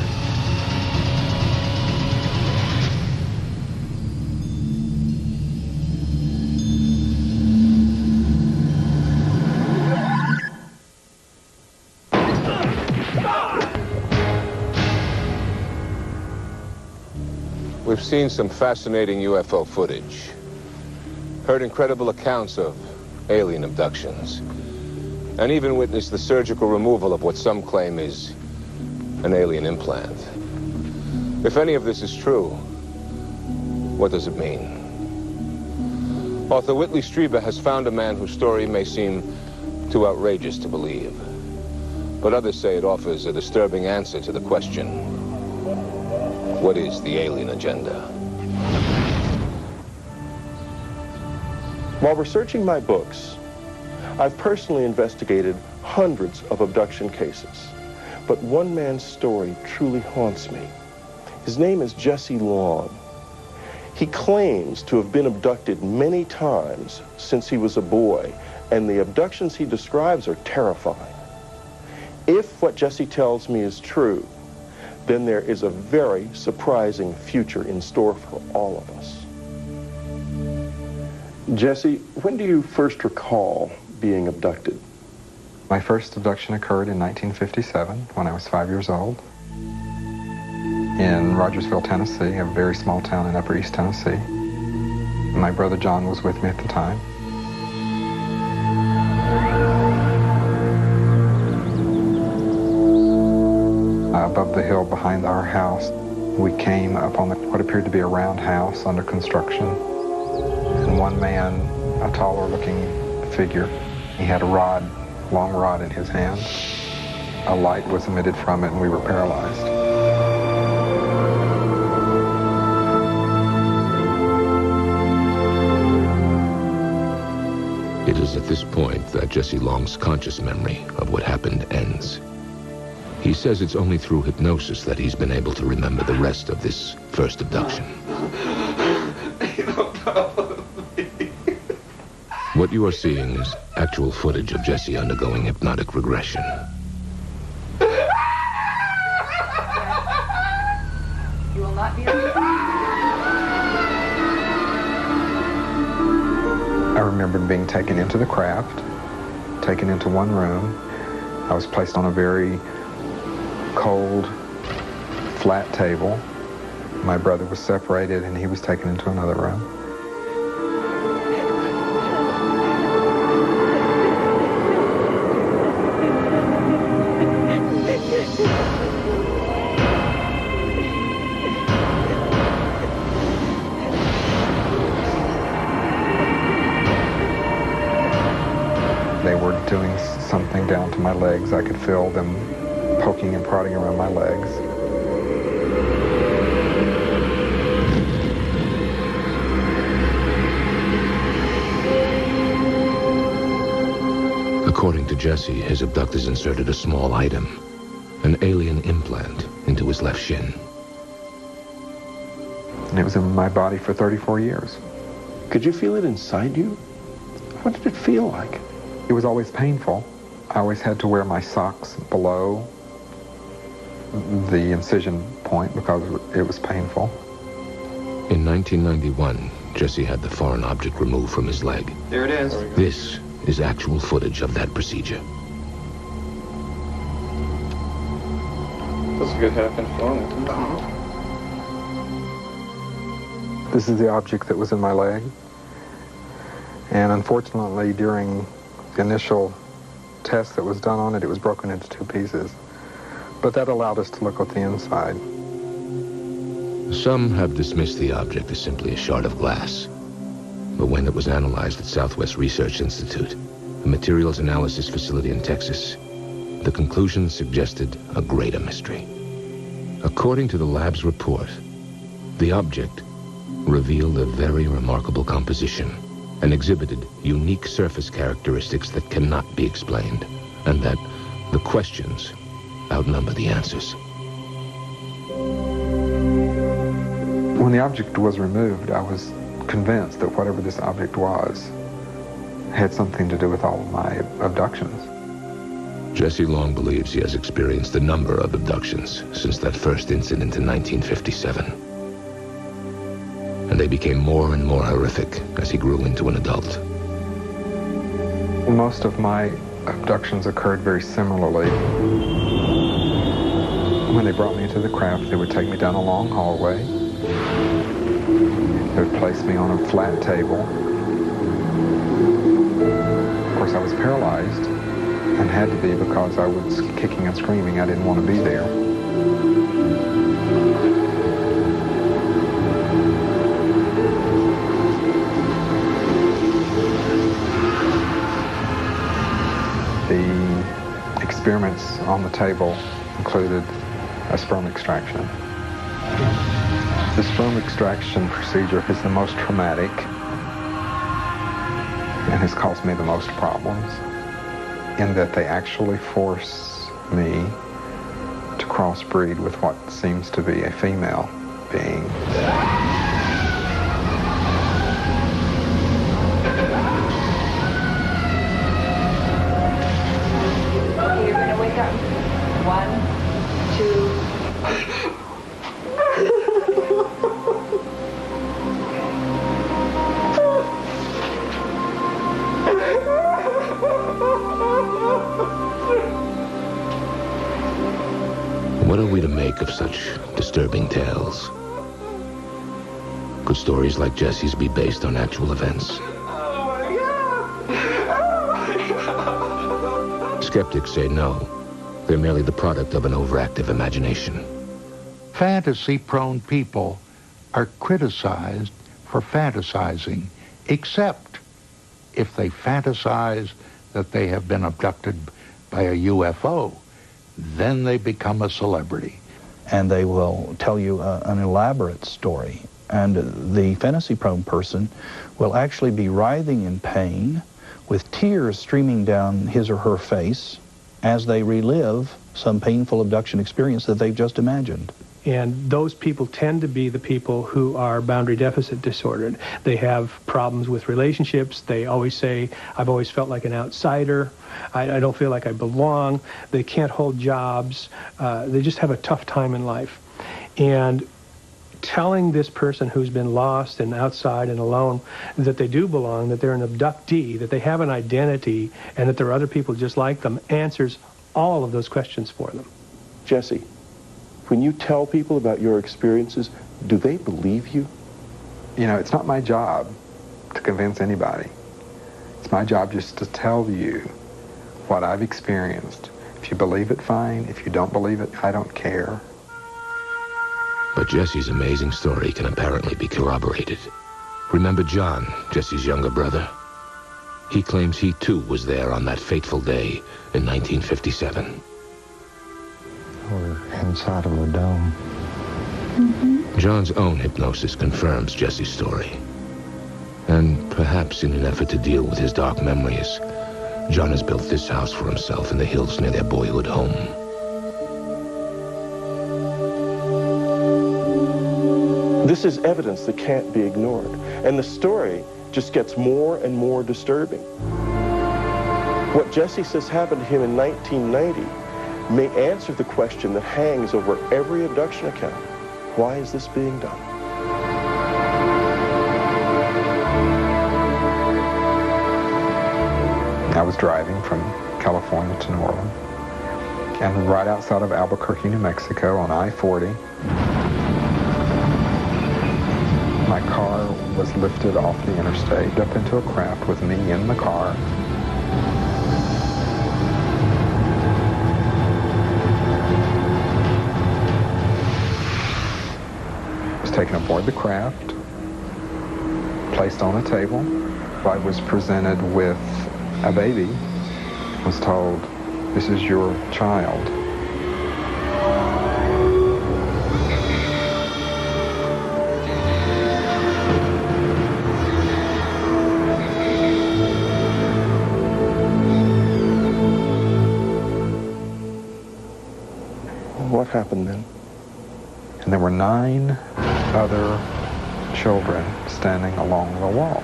Speaker 1: We've seen some fascinating UFO footage, heard incredible accounts of alien abductions, and even witnessed the surgical removal of what some claim is an alien implant. If any of this is true, what does it mean? Author Whitley Strieber has found a man whose story may seem too outrageous to believe, but others say it offers a disturbing answer to the question, what is the alien agenda?
Speaker 5: While researching my books, I've personally investigated hundreds of abduction cases, but one man's story truly haunts me. His name is Jesse Long. He claims to have been abducted many times since he was a boy, and the abductions he describes are terrifying. If what Jesse tells me is true, then there is a very surprising future in store for all of us. Jesse, when do you first recall being abducted?
Speaker 9: My first abduction occurred in 1957 when I was 5 years old in Rogersville, Tennessee, a very small town in Upper East Tennessee. My brother John was with me at the time. Above the hill behind our house, we came upon what appeared to be a round house under construction. And one man, a taller looking figure, he had a rod, long rod in his hand. A light was emitted from it and we were paralyzed.
Speaker 1: It is at this point that Jesse Long's conscious memory of what happened ends. He says it's only through hypnosis that he's been able to remember the rest of this first abduction. What you are seeing is actual footage of Jesse undergoing hypnotic regression.
Speaker 12: You will not be
Speaker 9: I remembered being taken into the craft, taken into one room. I was placed on a very cold, flat table. My brother was separated and he was taken into another room. doing something down to my legs. I could feel them poking and prodding around my legs.
Speaker 1: According to Jesse, his abductors inserted a small item, an alien implant, into his left shin.
Speaker 9: And it was in my body for 34 years.
Speaker 5: Could you feel it inside you? What did it feel like?
Speaker 9: It was always painful. I always had to wear my socks below the incision point because it was painful.
Speaker 1: In 1991, Jesse had the foreign object removed from his leg.
Speaker 13: There it is.
Speaker 1: This is actual footage of that procedure.
Speaker 13: That's a good half-inch long.
Speaker 9: This is the object that was in my leg. And unfortunately, during the initial test that was done on it, it was broken into 2 pieces. But that allowed us to look at the inside.
Speaker 1: Some have dismissed the object as simply a shard of glass. But when it was analyzed at Southwest Research Institute, a materials analysis facility in Texas, the conclusions suggested a greater mystery. According to the lab's report, the object revealed a very remarkable composition and exhibited unique surface characteristics that cannot be explained, and that the questions outnumber the answers.
Speaker 9: When the object was removed, I was convinced that whatever this object was had something to do with all of my abductions.
Speaker 1: Jesse Long believes he has experienced a number of abductions since that first incident in 1957. And they became more and more horrific as he grew into an adult.
Speaker 9: Most of my abductions occurred very similarly. When they brought me into the craft, they would take me down a long hallway. They would place me on a flat table. Of course, I was paralyzed and had to be because I was kicking and screaming. I didn't want to be there. The experiments on the table included a sperm extraction. The sperm extraction procedure is the most traumatic and has caused me the most problems in that they actually force me to crossbreed with what seems to be a female being.
Speaker 12: Okay, you're gonna wake up. 1, 2.
Speaker 1: What are we to make of such disturbing tales? Could stories like Jesse's be based on actual events? Skeptics say no. They're merely the product of an overactive imagination.
Speaker 11: Fantasy-prone people are criticized for fantasizing, except if they fantasize that they have been abducted by a UFO. Then they become a celebrity.
Speaker 15: And they will tell you an elaborate story. And the fantasy-prone person will actually be writhing in pain with tears streaming down his or her face as they relive some painful abduction experience that they've just imagined.
Speaker 22: And those people tend to be the people who are boundary deficit disordered. They have problems with relationships. They always say, I've always felt like an outsider. I don't feel like I belong. They can't hold jobs. They just have a tough time in life. And telling this person who's been lost and outside and alone that they do belong, that they're an abductee, that they have an identity, and that there are other people just like them, answers all of those questions for them.
Speaker 5: Jesse, when you tell people about your experiences, do they believe you?
Speaker 9: You know, it's not my job to convince anybody. It's my job just to tell you what I've experienced. If you believe it, fine. If you don't believe it, I don't care.
Speaker 1: But Jesse's amazing story can apparently be corroborated. Remember John, Jesse's younger brother? He claims he too was there on that fateful day in 1957.
Speaker 9: We're inside of a dome.
Speaker 1: John's own hypnosis confirms Jesse's story. And perhaps in an effort to deal with his dark memories, John has built this house for himself in the hills near their boyhood home.
Speaker 5: This is evidence that can't be ignored. And the story just gets more and more disturbing. What Jesse says happened to him in 1990 may answer the question that hangs over every abduction account. Why is this being done?
Speaker 9: I was driving from California to New Orleans, and right outside of Albuquerque, New Mexico on I-40, my car was lifted off the interstate up into a craft with me in the car. I was taken aboard the craft, placed on a table. I was presented with a baby, was told, "This is your child."
Speaker 5: What happened then?
Speaker 9: And there were 9 other children standing along the wall.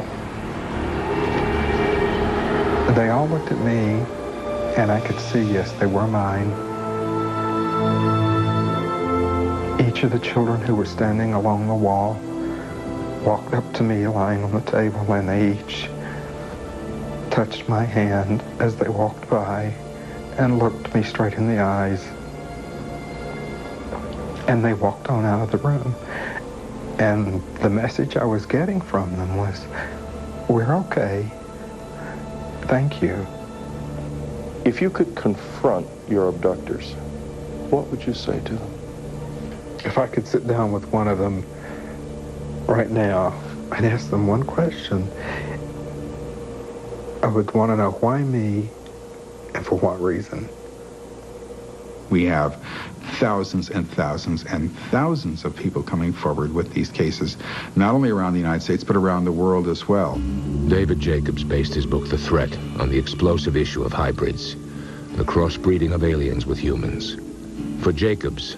Speaker 9: They all looked at me, and I could see, yes, they were mine. Each of the children who were standing along the wall walked up to me lying on the table, and they each touched my hand as they walked by and looked me straight in the eyes. And they walked on out of the room. And the message I was getting from them was, "We're okay. Thank you."
Speaker 5: If you could confront your abductors, what would you say to them?
Speaker 9: If I could sit down with one of them right now, I'd ask them one question. I would want to know why me and for what reason.
Speaker 17: We have thousands and thousands and thousands of people coming forward with these cases, not only around the United States, but around the world as well.
Speaker 1: David Jacobs based his book, The Threat, on the explosive issue of hybrids, the crossbreeding of aliens with humans. For Jacobs,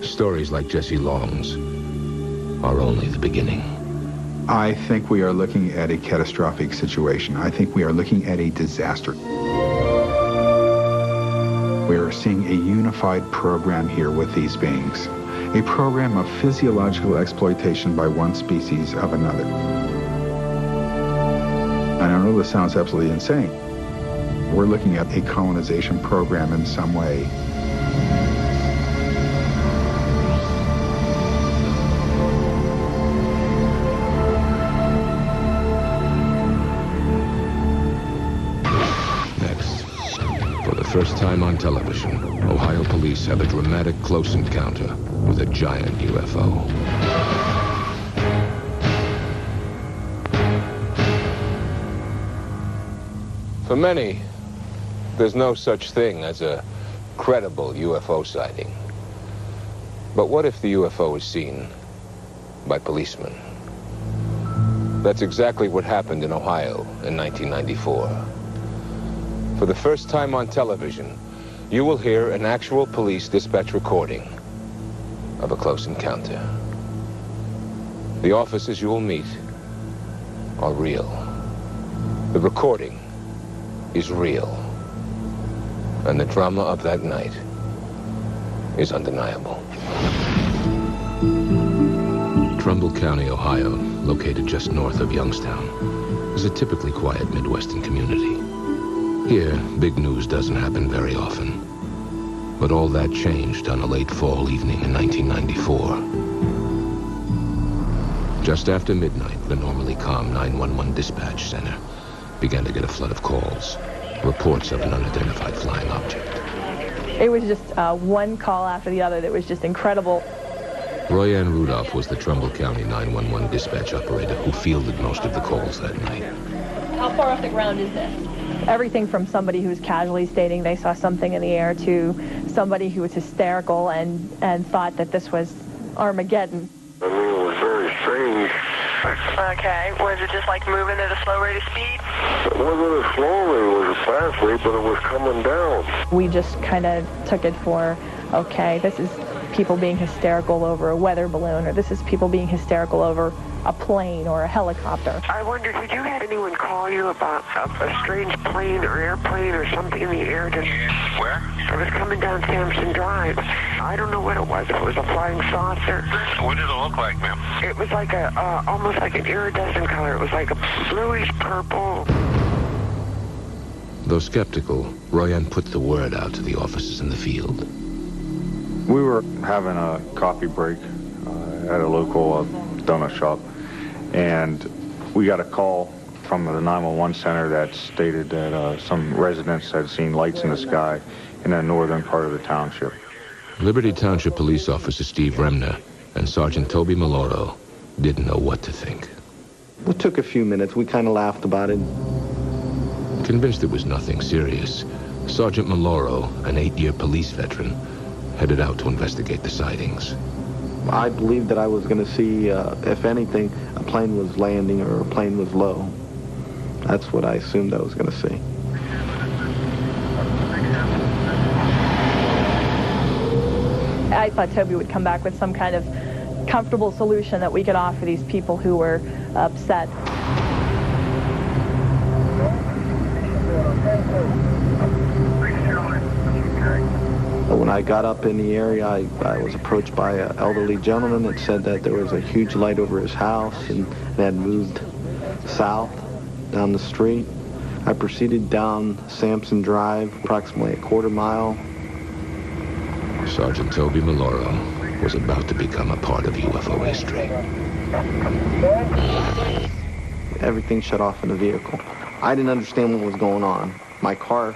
Speaker 1: stories like Jesse Long's are only the beginning.
Speaker 17: I think we are looking at a catastrophic situation. I think we are looking at a disaster. We are seeing a unified program here with these beings, a program of physiological exploitation by one species of another. And I know this sounds absolutely insane. We're looking at a colonization program in some way.
Speaker 1: First time on television, Ohio police have a dramatic close encounter with a giant UFO. For many, there's no such thing as a credible UFO sighting. But what if the UFO is seen by policemen? That's exactly what happened in Ohio in 1994. For the first time on television, you will hear an actual police dispatch recording of a close encounter. The officers you will meet are real. The recording is real. And the drama of that night is undeniable. Trumbull County, Ohio, located just north of Youngstown, is a typically quiet Midwestern community. Here, big news doesn't happen very often. But all that changed on a late fall evening in 1994. Just after midnight, the normally calm 911 dispatch center began to get a flood of calls. Reports of an unidentified flying object.
Speaker 2: It was just one call after the other that was just incredible.
Speaker 1: Royanne Rudolph was the Trumbull County 911 dispatch operator who fielded most of the calls that night.
Speaker 2: far off the ground is this? Everything from somebody who's casually stating they saw something in the air to somebody who was hysterical and thought that this was Armageddon.
Speaker 14: I mean, it was very strange.
Speaker 12: Okay, was it just like moving at a slow rate of speed?
Speaker 14: It wasn't a slow rate, it was a fast rate, but it was coming down.
Speaker 2: We just kind of took it for, okay, this is people being hysterical over a weather balloon, or this is people being hysterical over a plane or a helicopter.
Speaker 14: I wonder, did you have anyone call you about a strange plane or airplane or something in the air?
Speaker 18: Where?
Speaker 14: It was coming down Sampson Drive. I don't know what it was. If it was a flying saucer.
Speaker 18: What did it look like, ma'am?
Speaker 14: It was like almost like an iridescent color. It was like a bluish purple.
Speaker 1: Though skeptical, Royan put the word out to the officers in the field.
Speaker 23: We were having a coffee break at a local donut shop, and we got a call from the 911 center that stated that some residents had seen lights in the sky in the northern part of the township.
Speaker 1: Liberty Township Police Officer Steve Remner and Sergeant Toby Maloro didn't know what to think.
Speaker 24: It took a few minutes. We kind of laughed about it.
Speaker 1: Convinced it was nothing serious, Sergeant Maloro, an 8-year police veteran, headed out to investigate the sightings.
Speaker 24: I believed that I was going to see, if anything, a plane was landing or a plane was low. That's what I assumed I was going to see.
Speaker 2: I thought Toby would come back with some kind of comfortable solution that we could offer these people who were upset.
Speaker 24: When I got up in the area, I was approached by an elderly gentleman that said that there was a huge light over his house and it had moved south down the street. I proceeded down Sampson Drive, approximately a quarter mile.
Speaker 1: Sergeant Toby Maloro was about to become a part of UFO history.
Speaker 24: Everything shut off in the vehicle. I didn't understand what was going on. My car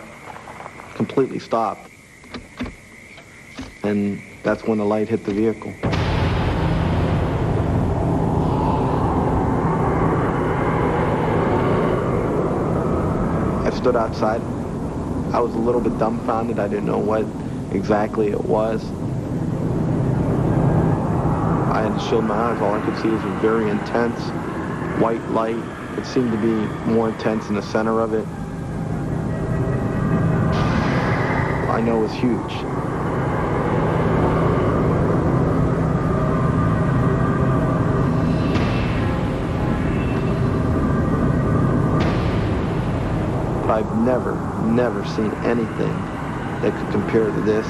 Speaker 24: completely stopped. And that's when the light hit the vehicle. I stood outside. I was a little bit dumbfounded. I didn't know what exactly it was. I had to shield my eyes. All I could see was a very intense white light. It seemed to be more intense in the center of it. I know it was huge. I've never seen anything that could compare to this.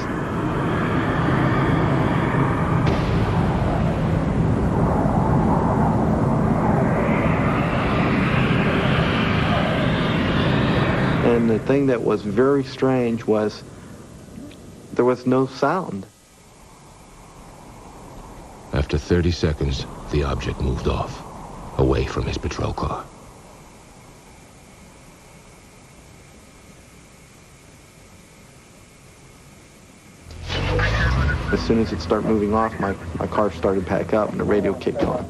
Speaker 24: And the thing that was very strange was there was no sound.
Speaker 1: After 30 seconds, the object moved off, away from his patrol car.
Speaker 24: As soon as it started moving off, my car started to pack up and the radio kicked on.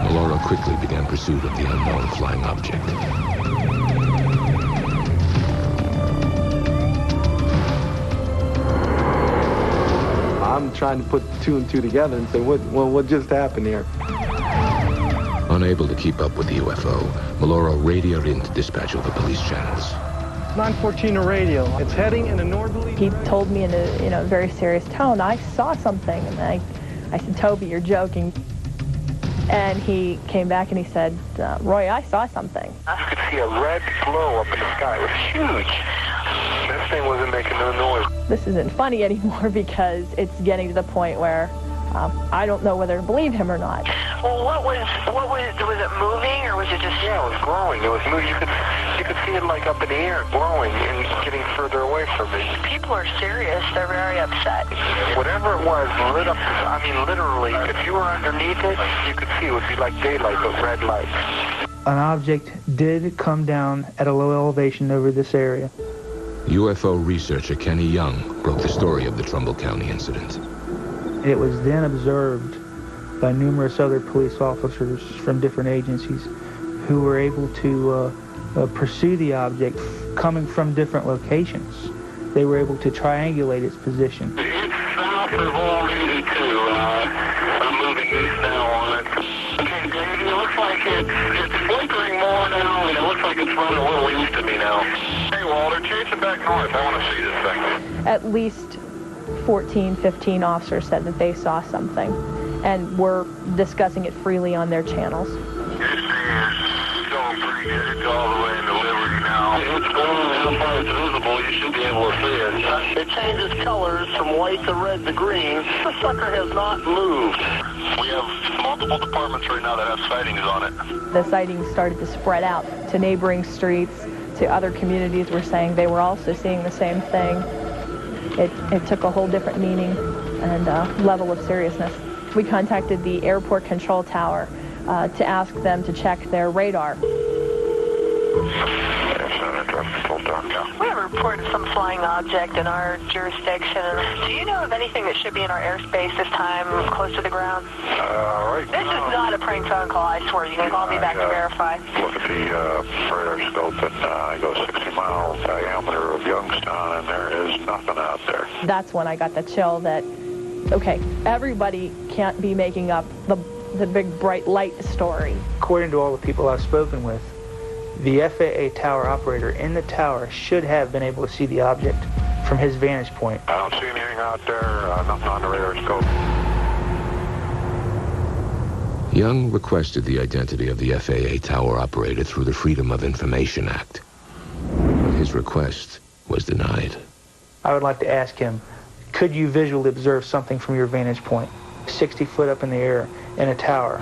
Speaker 1: Maloro quickly began pursuit of the unknown flying object.
Speaker 24: I'm trying to put two and two together and say, what just happened here?
Speaker 1: Unable to keep up with the UFO, Maloro radioed in to dispatch over police channels.
Speaker 22: 914 to radio. It's heading in a northerly...
Speaker 2: He told me in a very serious tone, I saw something. And I said, Toby, you're joking. And he came back and he said, Roy, I saw something.
Speaker 14: You could see a red glow up in the sky. It was huge. This thing wasn't making no noise.
Speaker 2: This isn't funny anymore because it's getting to the point where I don't know whether to believe him or not.
Speaker 14: Well, was it moving or was it just... Yeah, it was growing. It was moving. You could see it like up in the air, growing and getting further away from me.
Speaker 12: People are serious. They're very upset.
Speaker 14: Whatever it was lit up, I mean, literally, if you were underneath it, you could see it would be like daylight, but red light.
Speaker 25: An object did come down at a low elevation over this area.
Speaker 1: UFO researcher Kenny Young broke the story of the Trumbull County incident.
Speaker 25: It was then observed by numerous other police officers from different agencies who were able to pursue the object coming from different locations. They were able to triangulate its position.
Speaker 14: It's south of all-82. I'm moving east now on it. Okay, Dave, it looks like it's flickering more now, and it looks like it's running a little east of me now. Hey, Walter, chase it back north. I want to see this thing.
Speaker 2: At least 14, 15 officers said that they saw something, and were discussing it freely on their channels.
Speaker 14: This thing is going pretty good. It's all the way into Liberty now. It's going how far it's visible. You should be able to see it. It changes colors from white to red to green. The sucker has not moved. We have multiple departments right now that have sightings on it.
Speaker 2: The sightings started to spread out to neighboring streets, to other communities were saying they were also seeing the same thing. It took a whole different meaning and level of seriousness. We contacted the airport control tower to ask them to check their radar.
Speaker 12: We have a report of some flying object in our jurisdiction. Do you know of anything that should be in our airspace this time, close to the ground?
Speaker 14: Right.
Speaker 12: This is not a prank phone call, I swear. You can call me back to verify.
Speaker 14: Look at the radar scope, and I go 60-mile diameter of Youngstown, and there is nothing out there.
Speaker 2: That's when I got the chill that, okay, everybody can't be making up the big bright light story.
Speaker 25: According to all the people I've spoken with, the FAA tower operator in the tower should have been able to see the object from his vantage point.
Speaker 14: I don't see anything out there, nothing on the radar scope.
Speaker 1: Young requested the identity of the FAA tower operator through the Freedom of Information Act. But his request was denied.
Speaker 25: I would like to ask him, could you visually observe something from your vantage point, 60 foot up in the air in a tower?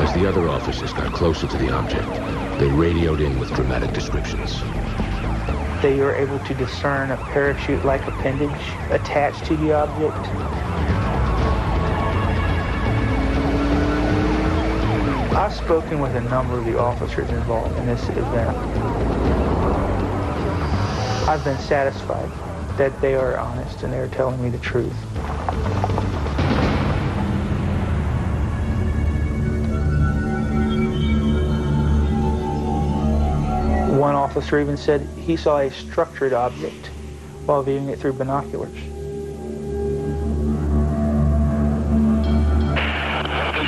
Speaker 1: As the other officers got closer to the object, they radioed in with dramatic descriptions.
Speaker 25: They were able to discern a parachute-like appendage attached to the object. I've spoken with a number of the officers involved in this event. I've been satisfied that they are honest and they are telling me the truth. One officer even said he saw a structured object while viewing it through binoculars.
Speaker 14: Just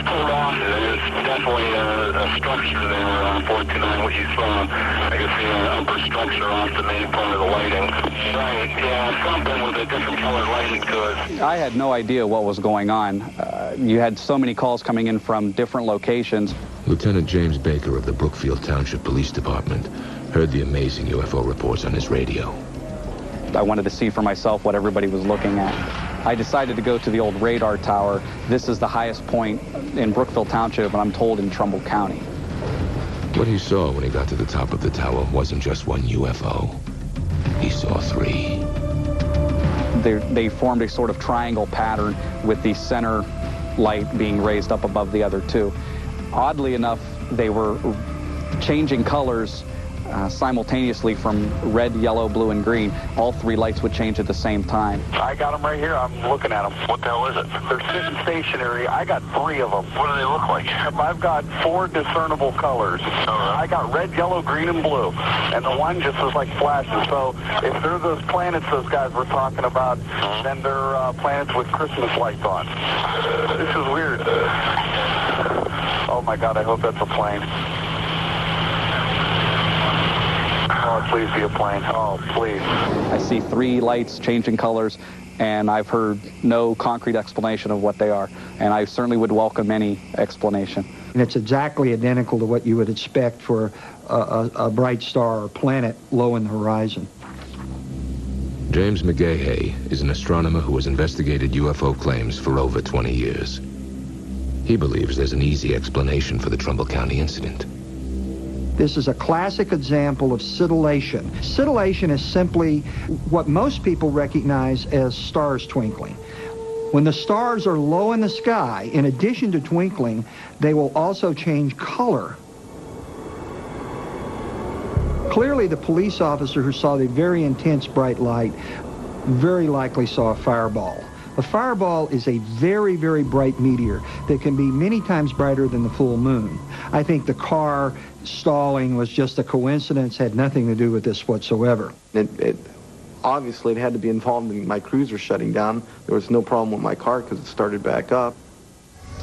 Speaker 14: pulled on. There's definitely a structure there on 429, what you saw. I can see an upper structure off the main part of the lighting. Right, yeah, something with a different colored lighting to it.
Speaker 4: I had no idea what was going on. You had so many calls coming in from different locations.
Speaker 1: Lieutenant James Baker of the Brookfield Township Police Department heard the amazing UFO reports on his radio.
Speaker 4: I wanted to see for myself what everybody was looking at. I decided to go to the old radar tower. This is the highest point in Brookfield Township, and I'm told in Trumbull County.
Speaker 1: What he saw when he got to the top of the tower wasn't just one UFO. He saw three.
Speaker 4: They formed a sort of triangle pattern with the center light being raised up above the other two. Oddly enough, they were changing colors simultaneously from red, yellow, blue, and green. All three lights would change at the same time.
Speaker 14: I got them right here. I'm looking at them. What the hell is it? They're sitting stationary. I got three of them. What do they look like? I've got four discernible colors. I got red, yellow, green, and blue. And the one just is like flashes. So if they're those planets those guys were talking about, then they're planets with Christmas lights on. This is weird. Oh my God, I hope that's a plane. Oh, please be a plane. Oh, please.
Speaker 4: I see three lights changing colors, and I've heard no concrete explanation of what they are. And I certainly would welcome any explanation.
Speaker 6: And it's exactly identical to what you would expect for a bright star or planet low in the horizon.
Speaker 1: James McGahey is an astronomer who has investigated UFO claims for over 20 years. He believes there's an easy explanation for the Trumbull County incident.
Speaker 6: This is a classic example of scintillation. Scintillation is simply what most people recognize as stars twinkling. When the stars are low in the sky, in addition to twinkling, they will also change color. Clearly, the police officer who saw the very intense bright light very likely saw a fireball. A fireball is a very, very bright meteor that can be many times brighter than the full moon. I think the car stalling was just a coincidence, had nothing to do with this whatsoever.
Speaker 24: Obviously, it had to be involved in my cruiser shutting down. There was no problem with my car because it started back up.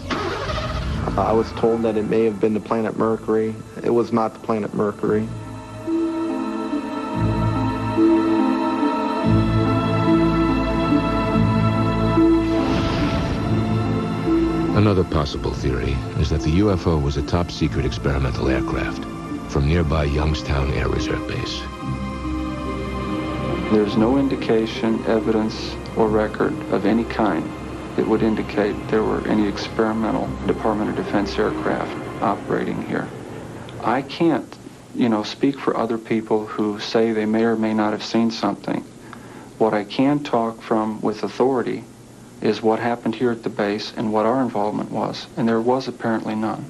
Speaker 24: I was told that it may have been the planet Mercury. It was not the planet Mercury.
Speaker 1: Another possible theory is that the UFO was a top-secret experimental aircraft from nearby Youngstown Air Reserve Base.
Speaker 13: There's no indication, evidence, or record of any kind that would indicate there were any experimental Department of Defense aircraft operating here. I can't, speak for other people who say they may or may not have seen something. What I can talk from with authority is what happened here at the base and what our involvement was, and there was apparently none.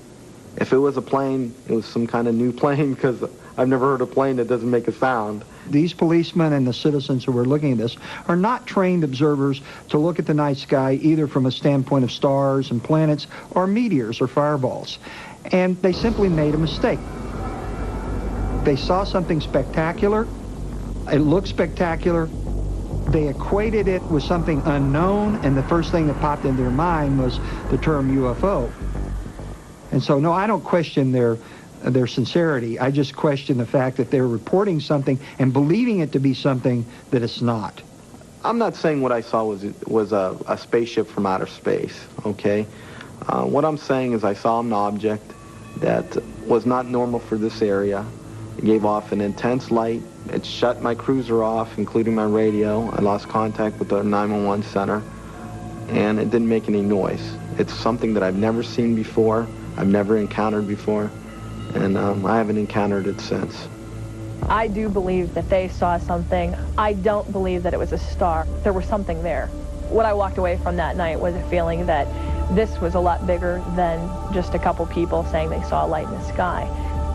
Speaker 24: If it was a plane, it was some kind of new plane, because I've never heard a plane that doesn't make a sound.
Speaker 6: These policemen and the citizens who are looking at this are not trained observers to look at the night sky either from a standpoint of stars and planets or meteors or fireballs. And they simply made a mistake. They saw something spectacular. It looked spectacular. They equated it with something unknown, and the first thing that popped into their mind was the term UFO. And so, no, I don't question their sincerity. I just question the fact that they're reporting something and believing it to be something that it's not.
Speaker 24: I'm not saying what I saw was a spaceship from outer space, okay? What I'm saying is I saw an object that was not normal for this area. It gave off an intense light. It shut my cruiser off, including my radio. I lost contact with the 911 center, and it didn't make any noise. It's something that I've never seen before, I've never encountered before, and I haven't encountered it since.
Speaker 2: I do believe that they saw something. I don't believe that it was a star. There was something there. What I walked away from that night was a feeling that this was a lot bigger than just a couple people saying they saw a light in the sky.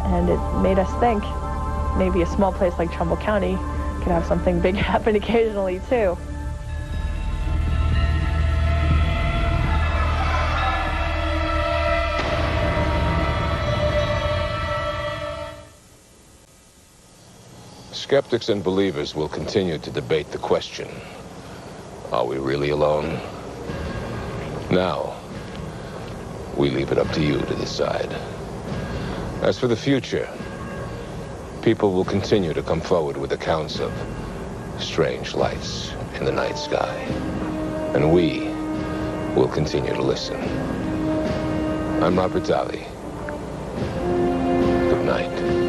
Speaker 2: And it made us think maybe a small place like Trumbull County could have something big happen occasionally, too.
Speaker 1: Skeptics and believers will continue to debate the question, are we really alone? Now, we leave it up to you to decide. As for the future, people will continue to come forward with accounts of strange lights in the night sky. And we will continue to listen. I'm Robert Daly. Good night.